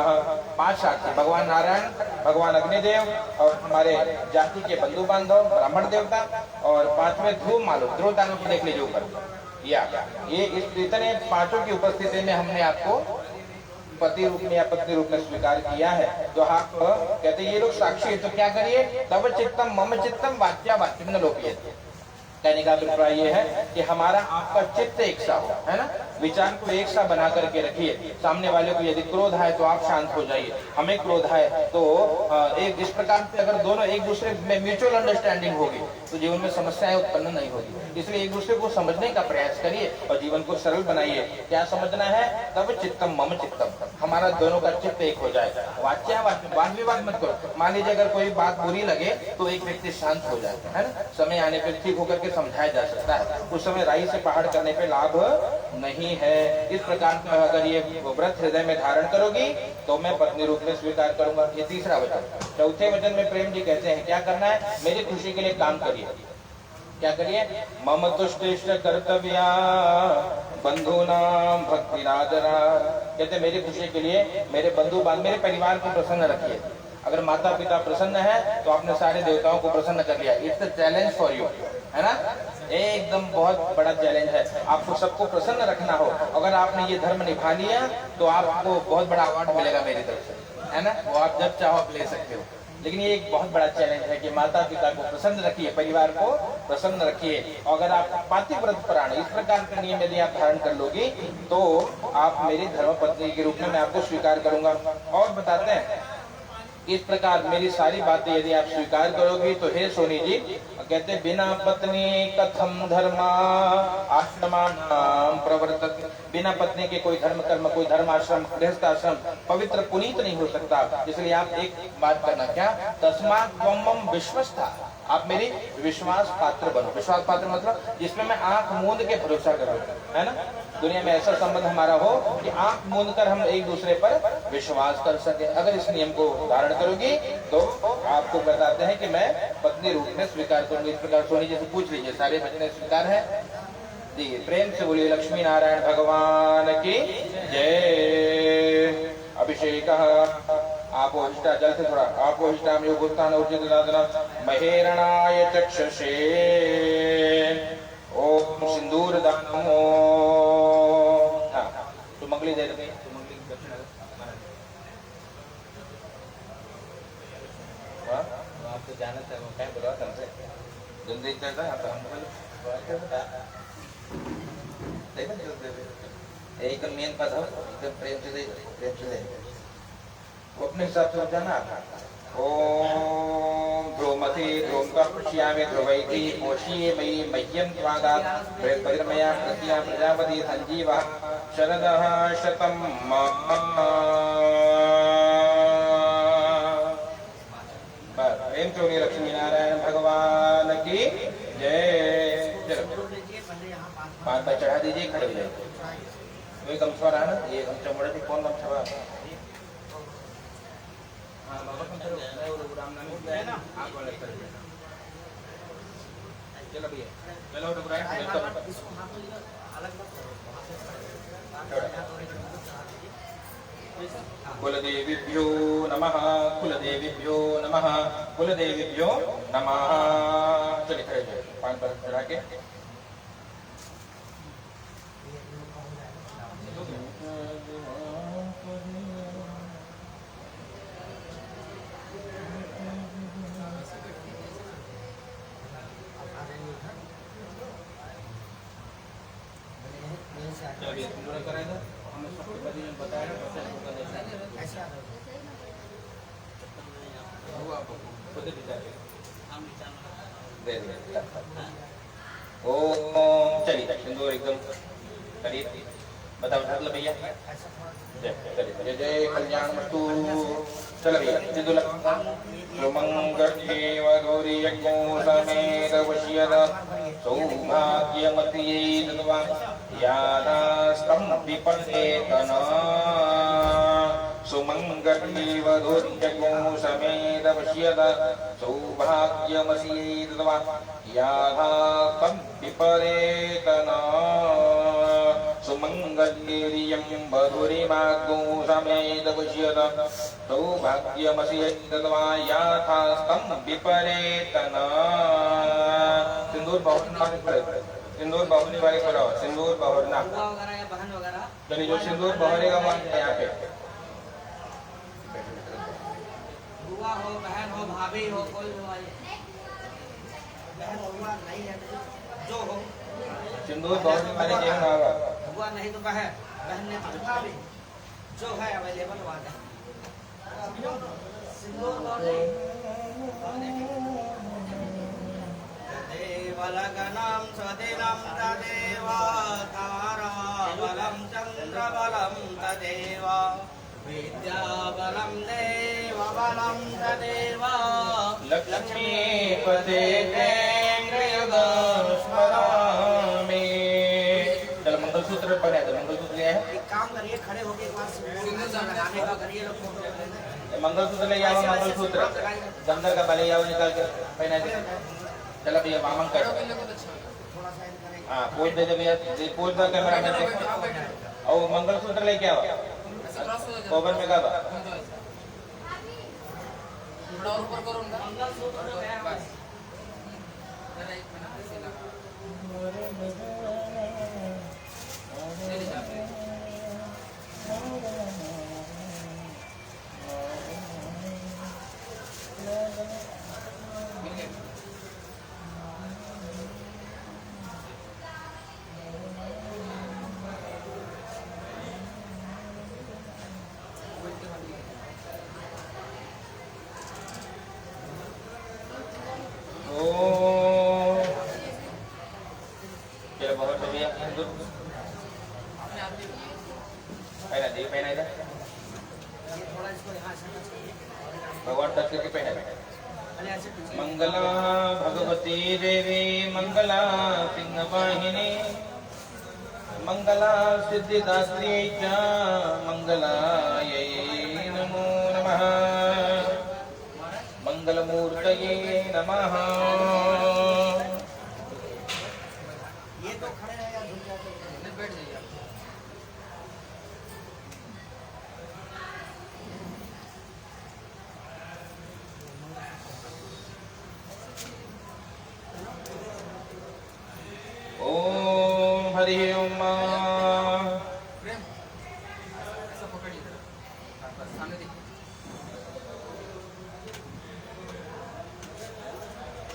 5 साक्षी, भगवान नारायण, भगवान अग्निदेव और हमारे जाति के बंधु बांधव ब्राह्मण देवता, और 5वें ध्रुव मालूम, ध्रुव दानव को देख लीजिए ऊपर। या ये इतने 5 की उपस्थिति में हमने आपको पति रूप में या पत्नी रूप में स्वीकार किया है। तो आप कहते ये लोग साक्षी है तो क्या करिए? तब चित्तम मम चित्तम वाच्या वाच्यम लोपियते। कहने का अभिप्राय ये है कि हमारा आपका चित्त एक सा हो, है ना। विचार को एक सा बना करके रखिए। सामने वाले को यदि क्रोध है तो आप शांत हो जाइए, हमें क्रोध है तो एक इस प्रकार से अगर दोनों एक दूसरे में म्यूचुअल अंडरस्टैंडिंग होगी तो जीवन में समस्याएं उत्पन्न नहीं होगी। इसलिए एक दूसरे को समझने का प्रयास करिए और जीवन को सरल बनाइए। क्या समझना है? तब चित्तम मम चित्तम, हमारा दोनों का चित्त एक हो जाए। वाच्या वाद विवाद मत करो। मान लीजिए अगर कोई बात बुरी लगे तो एक व्यक्ति शांत हो जाता है ना, समय आने पर ठीक होकर के समझाया जा सकता है। उस समय राई से पहाड़ करने पे लाभ नहीं है। इस प्रकार का अगर ये व्रत हृदय में धारण करोगी तो मैं पत्नी रूप में स्वीकार करूंगा। ये तीसरा वचन। चौथे वचन में प्रेम जी कहते हैं क्या करना है? मेरी खुशी के लिए काम करिए। क्या करिए? मम तुष्टिष्ट कर्तव्या बंधूनाम भक्तिरादरा। कहते मेरी खुशी के लिए मेरे बंधु बांध मेरे परिवार को प्रसन्न रखिए। अगर माता पिता प्रसन्न है तो आपने सारे देवताओं को प्रसन्न कर लिया। It's a challenge for you, है ना? एकदम बहुत बड़ा चैलेंज है। आपको सबको प्रसन्न रखना हो, अगर आपने ये धर्म निभा लिया तो आपको बहुत बड़ा अवार्ड मिलेगा मेरी तरफ से, है ना? वो आप जब चाहो आप ले सकते हो। लेकिन ये एक बहुत बड़ा चैलेंज है कि माता पिता को प्रसन्न रखिए, परिवार को प्रसन्न रखिए। अगर आप पातिव्रत प्राण इस प्रकार का नियम यदि आप धारण कर लोगी तो आप मेरी धर्म पत्नी के रूप में मैं आपको स्वीकार करूंगा। और बताते हैं इस प्रकार मेरी सारी बातें यदि आप स्वीकार करोगी तो हे सोनी जी, कहते हैं बिना पत्नी कथम धर्मा आश्रमाणाम प्रवर्तत। बिना पत्नी के कोई धर्म कर्म, कोई धर्माश्रम, गृहस्थाश्रम पवित्र पुनीत नहीं हो सकता। इसलिए आप एक बात करना, क्या? तस्मात् त्वं मम विश्वस्ता। आप मेरी विश्वास पात्र बनो। विश्वास पात्र मतलब जिसमें मैं आंख मूंद के भरोसा करूं, है ना? दुनिया में ऐसा संबंध हमारा हो कि आंख मूंद कर हम एक दूसरे पर विश्वास कर सके। अगर इस नियम को धारण करोगी तो आपको बताते हैं कि मैं पत्नी रूप में स्वीकार करूंगी। इस प्रकार सोनी जी से पूछ लीजिए, सारे बचने स्वीकार है जी? प्रेम से बोलिए लक्ष्मी नारायण भगवान की जय। अभिषेक आपोहिष्टा, जल से थोड़ा आपोहिष्टा में योगोत्थान उचित दादना महेरणाय चक्षुषे ओम सिंदूर दानमो। हाँ तो मंगली दे दे, तो मंगली दक्षिण आप तो जाना था, वो क्या बोला तुमसे जल्दी कैसा आता हम एक मेन पद हो, प्रेम से दे वो अपने हिसाब से जाना। ओम ध्रुवमति ध्रुवं पश्यामि ध्रुवैति पोषिये मयि मह्यं त्वागात् बृहत्पतिर्मया प्रतिया प्रजापति संजीवः शरदः शतं प्रेम से लक्ष्मी नारायण भगवान की जय। पाँच बार चढ़ा दीजिए, खड़े हो जाइए। कोई गमछा रहा ना, ये गमछा मोड़े थे, कौन गमछा? चलो भैया, चलो कुलदेवीभ्यो नमः, कुलदेवीभ्यो नमः, कुलदेवीभ्यो नमः। चलिए खड़े हो जाइए, पान पर चढ़ा के। चलिए तुम करेगा, हमें सबको बताया ओम। चलिए सिंदूर एकदम करीब बताओ, ढक लो भैया। जय जय कल्याणमस्तु। चलो भैया सिंदूर मंगलेव गौरीयज्ञो समेत वश्यद सौभाग्यमतिये दत्वा यादास्तं विपदेतन। सुमंगलेव गौरीयज्ञो समेत वश्यद सौभाग्यमतिये दत्वा यादास्तं विपदेतन। सुमंगल्यं वधूरिमागो समेत वश्यद सौभाग्यमसिये दत्वा याथास्तं विपरेतन। सिंदूर बहुरना, सिंदूर बहुरने वाले को लाओ, सिंदूर बहुरना। चलिए जो सिंदूर बहरेगा वो यहाँ पे, बुआ हो, बहन हो, भाभी हो, कोई हो, बहन बुआ नहीं है जो हो, सिंदूर बहुरने वाले के ना होगा। बुआ नहीं तो बहन, बहन नहीं तो भाभी, जो है अवेलेबल वाला सिंदूर देवलगनं सदिनं तदेव ताराबलं चन्द्रबलं तदेव विद्याबलं देवबलं तदेव लक्ष्मीपते स्मरामि। चलो मंगलसूत्र पर है, मंगलसूत्र है। एक काम करिए, खड़े होके एक बार सिंदूर लगाने का करिए, लोग फोटो ले लें। मंगलसूत्र ले आओ, मंगलसूत्र जमदर का भले आओ, निकाल के पहना दे। चला भैया मामंग कर थोड़ा सा इन करें। हाँ पोज दे दे भैया पोज का कैमरा मैन से और मंगलसूत्र लेके आओ कोबर में का थोड़ा और ऊपर करो उनका बस जरा एक मिनट ऐसे लगा चले जाते मिल गए बहुत भैया अपने आप ही पहना दे पहना इधर थोड़ा इसको यहाँ से भगवान टच करके पहना अरे ऐसे पीछे मंगला भगवती देवी मंगला सिंह वाहिनी मंगला सिद्धिदात्री च मंगलायै नमो नमः मंगलमूर्तये नमः ये तो खड़े रहे या झुक जाते हैं। नहीं बैठ जाइए आप ओम हरि ओम प्रेम ऐसा पकड़िए बस सामने देखिए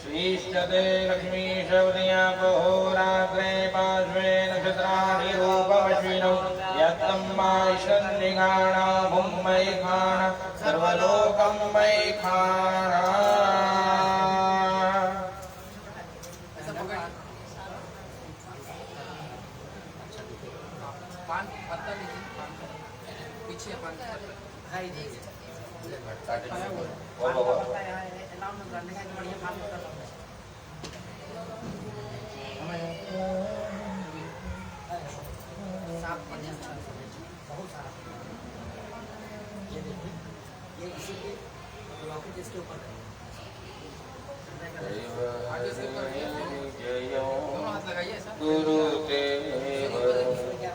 श्रीष्टदे लक्ष्मी शब्दया बहोराग्रे पार्श्वे नक्षत्राणि रूपमश्विनौ यत्तं मायिषं निगाणा भुम्मयि खाण सर्वलोकं मयि खाण ऐसा पकड़िए पान पत्ता लीजिए पान का पीछे पान का पत्ता हाँ ये देखिए। ओ बाबा पता है यहाँ अलाउड करने का एक बढ़िया काम होता है। साफ बढ़िया बहुत सारा ये देखिए ये इसी के लॉकेट इसके ऊपर आगे से ऊपर दोनों हाथ लगाइए ऐसा गुरुदेव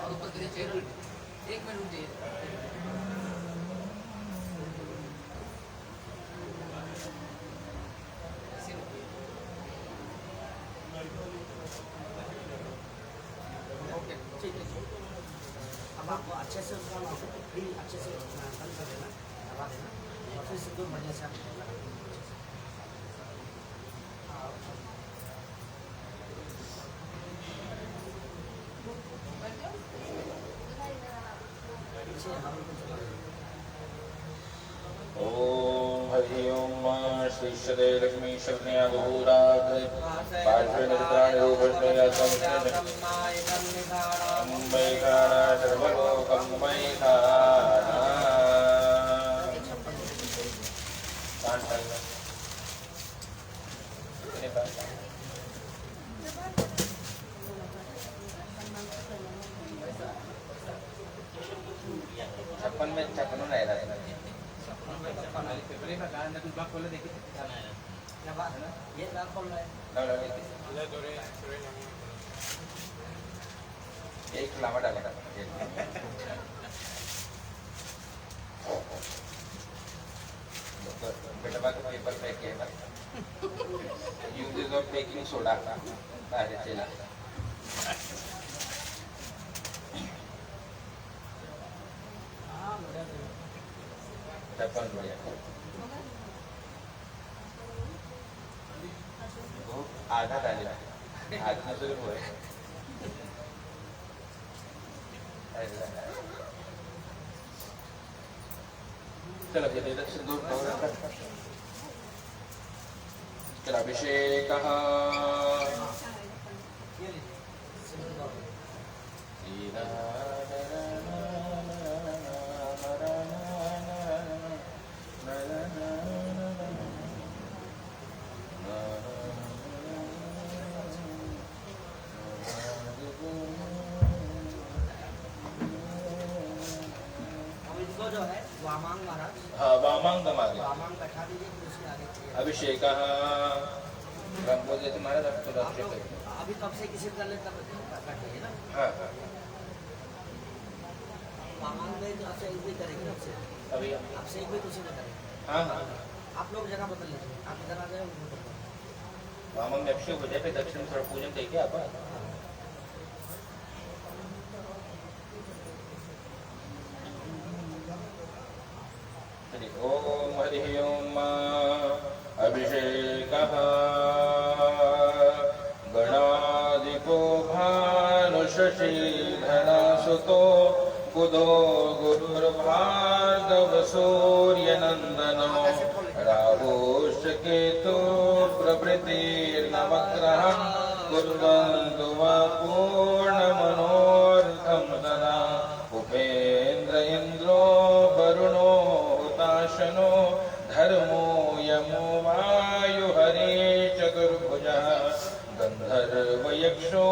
और ऊपर करिए चेहरा एक मिनट रुक जाइए ऐसे रुकिए ओके ठीक है। अब आपको अच्छे से उसका लॉकेट भी अच्छे से बंद कर देना दबा देना और फिर से दो बढ़िया से आप लगा देना। पीछे हम लोग चला ओम हरि ओम श्रीष्टदे लक्ष्मी शब्दया बहोराग्रे पार्श्वे नक्षत्राणि रूपमश्विनौ यत्तं मयि खाण सर्वलोकं मयि खाण छप्पन में छप्पन नहीं रहता पेपर का गाना कुछ बात खोले देखिए क्या बात है ना ये लाल खोल रहा है एक लावा डालेगा बेटा का पेपर फेंक के यूजेस ऑफ बेकिंग सोडा अरे चला हाँ बढ़िया छप्पन बढ़िया आधा डाले आधा तो हुए चलो ये सिंदूर चलो अभिषेक ये लीजिए अब इसको जो है वामांग महाराज हाँ वामांग मागे वामांग बैठा दीजिए फिर उसके आगे अभिषेक बोल देते महाराज आप तो आप राष्ट्रीय लोग करें। अभी कब से किसी कर लेते हैं ना हाँ हाँ मामान गए तो आपसे एक भी करेंगे ना आपसे अभी आपसे एक भी तो उसी में करेंगे हाँ हाँ आप लोग जगह बदल लीजिए आप इधर आ जाए उधर बदल मामा में अक्षय हो जाए फिर दक्षिण में थोड़ा पूजन देखे आप हरि ओम हरि ओम अभिषेकः गणाधिपो भानुशशीधरसुतो बुधो गुरुर्भार्गव सूर्यनन्दनो राहुश्च केतु प्रभृतिर्नवग्रहः कुर्वन्तु वा पूर्णमनोरथं सदा उपेन्द्र इन्द्रो वरुणो हुताशनो धर्मो यमो वायुहरे चतुर्भुजः गन्धर्वयक्षो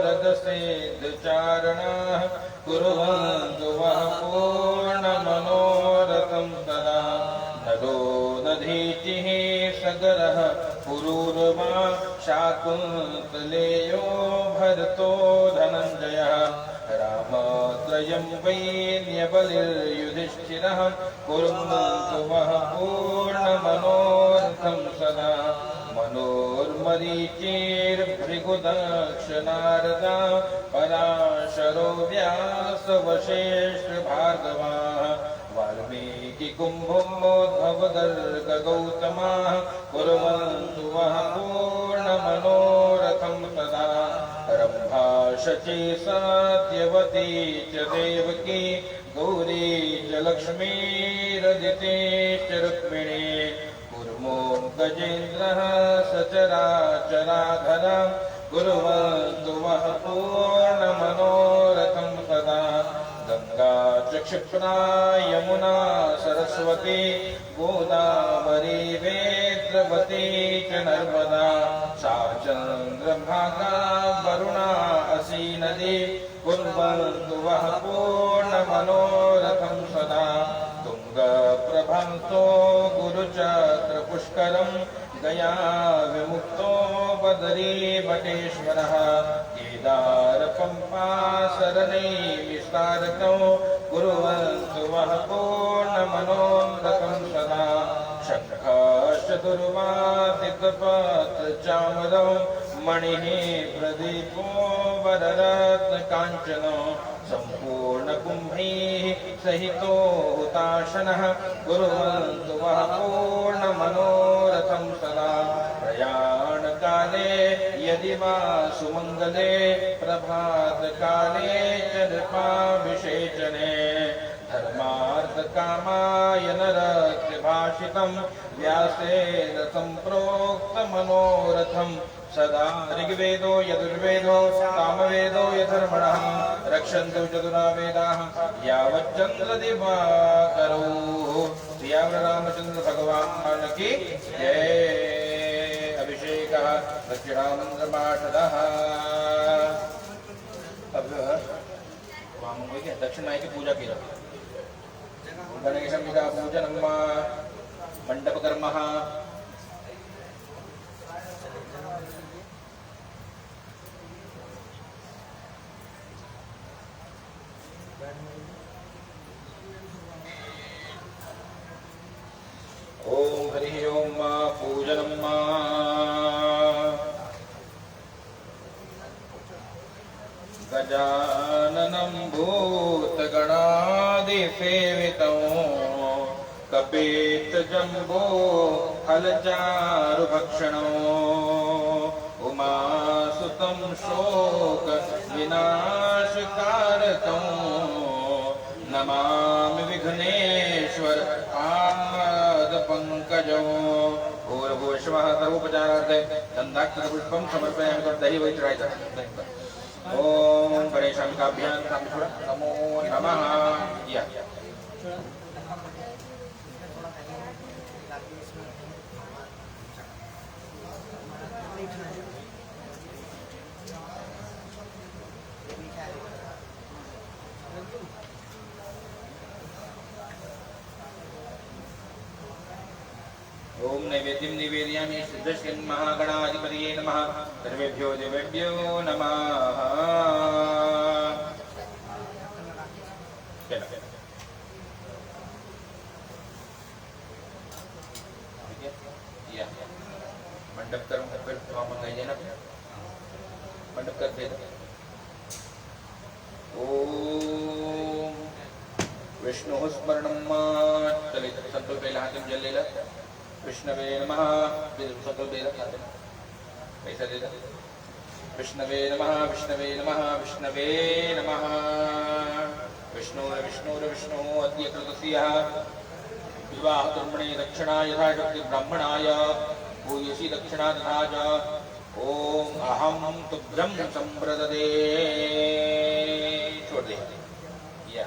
रथसेद्धारणाः कुर्वन्तु वः पूर्णमनोरथं सदा नरो दधीचिः सगरः पुरूर्वा शाकुन्तलेयो भरतो धनञ्जयः रामत्रयं वै न्यबलिर्युधिष्ठिरः कुर्वन्तु वः पूर्णमनोरथं सदा मनोर्मरीचिर्भृगुदक्षनारदा पराशरो व्यासवशेषभार्गवाः वाल्मीकिकुम्भोद्भवगर्गगौतमाः कुर्वन्तु वः पूर्णमनोरथं सदा रम्भा शची सत्यवती च देवकी गौरी च लक्ष्मीरदिति च रुक्मिणी कुर्मो गजेन्द्रः सचराचराधरा कुर्वन्तु वः पूर्णमनोरथं सदा गंगा च क्षिप्रा यमुना सरस्वती गोदावरी वेत्रवती च नर्मदा सा चन्द्रभागा वरुणा असी नदी कुर्वन्तु वः पूर्णमनोरथं सदा तुङ्गप्रभान्तो गुरुचक्रपुष्करं गया विमुक्तो बदरीवटेश्वरः केदारपम्पा सरनैमिषारकौ कुर्वन्तु वः पूर्णमनोरथं सदा शङ्खश्चतुर्वादितपत्रचामरौ मणिः प्रदीपो वररत्नकाञ्चनो सम्पूर्णकुम्भैः सहितो हुताशनः कुर्वन्तु वः पूर्णमनोरथं सदा प्रयाणकाले यदि वा सुमङ्गले प्रभातकाले च नृपाभिषेचने धर्मार्थकामाय नरत्रिभाषितं व्यासेन सम्प्रोक्तमनोरथं सदा ऋग्वेदो यजुर्वेदो सामवेदो यथर्मणः रक्षन्तु चतुरा वेदाः यावच्चन्द्रदिवाकरौ श्रीरामचन्द्र भगवान् की जय। अभिषेकः दक्षिणामन्त्रपाठः अब दक्षिण माई की पूजा की जाती है। गणेशमिका पूजनं मंडपकर्मः ओम हरि ओम पूजनं गजाननं भूतगणादिसेवितं कपित्थजम्बो फलचारुभक्षणो उमासुतं शोकविनाशकारकं नमामि विघ्नेश्वर पादपङ्कजो। भूर्भुवस्वः सर्वोपचारार्थे गन्धाक्षरपुष्पं समर्पयामि तद्धि वै चढ़ायितम्। ओम गणेशाभ्यां नमो नमः। या ओम नैवेद्यं निवेदयामि सिद्धश्री महागणाधिपतये नमः सर्वेभ्यो देवेभ्यो नमः चलो ठीक है या मंडप करूँ फिर वहाँ मंगाइए ना मंडप कर दे ओम विष्णु स्मरणं चले संकल्प पहले हाथ में जल लेला विष्णवे नमः फिर संकल्प दे रहा पैसा दे रहा विष्णवे नमः विष्णवे नमः विष्णवे नमः विष्णु विष्णु अद्य कृतस्य विवाह कर्मणे दक्षिणा यथाशक्ति ब्राह्मणाय भूयसी दक्षिणा तथा च ओम अहम तुभ्यं संप्रददे छोड़ दे या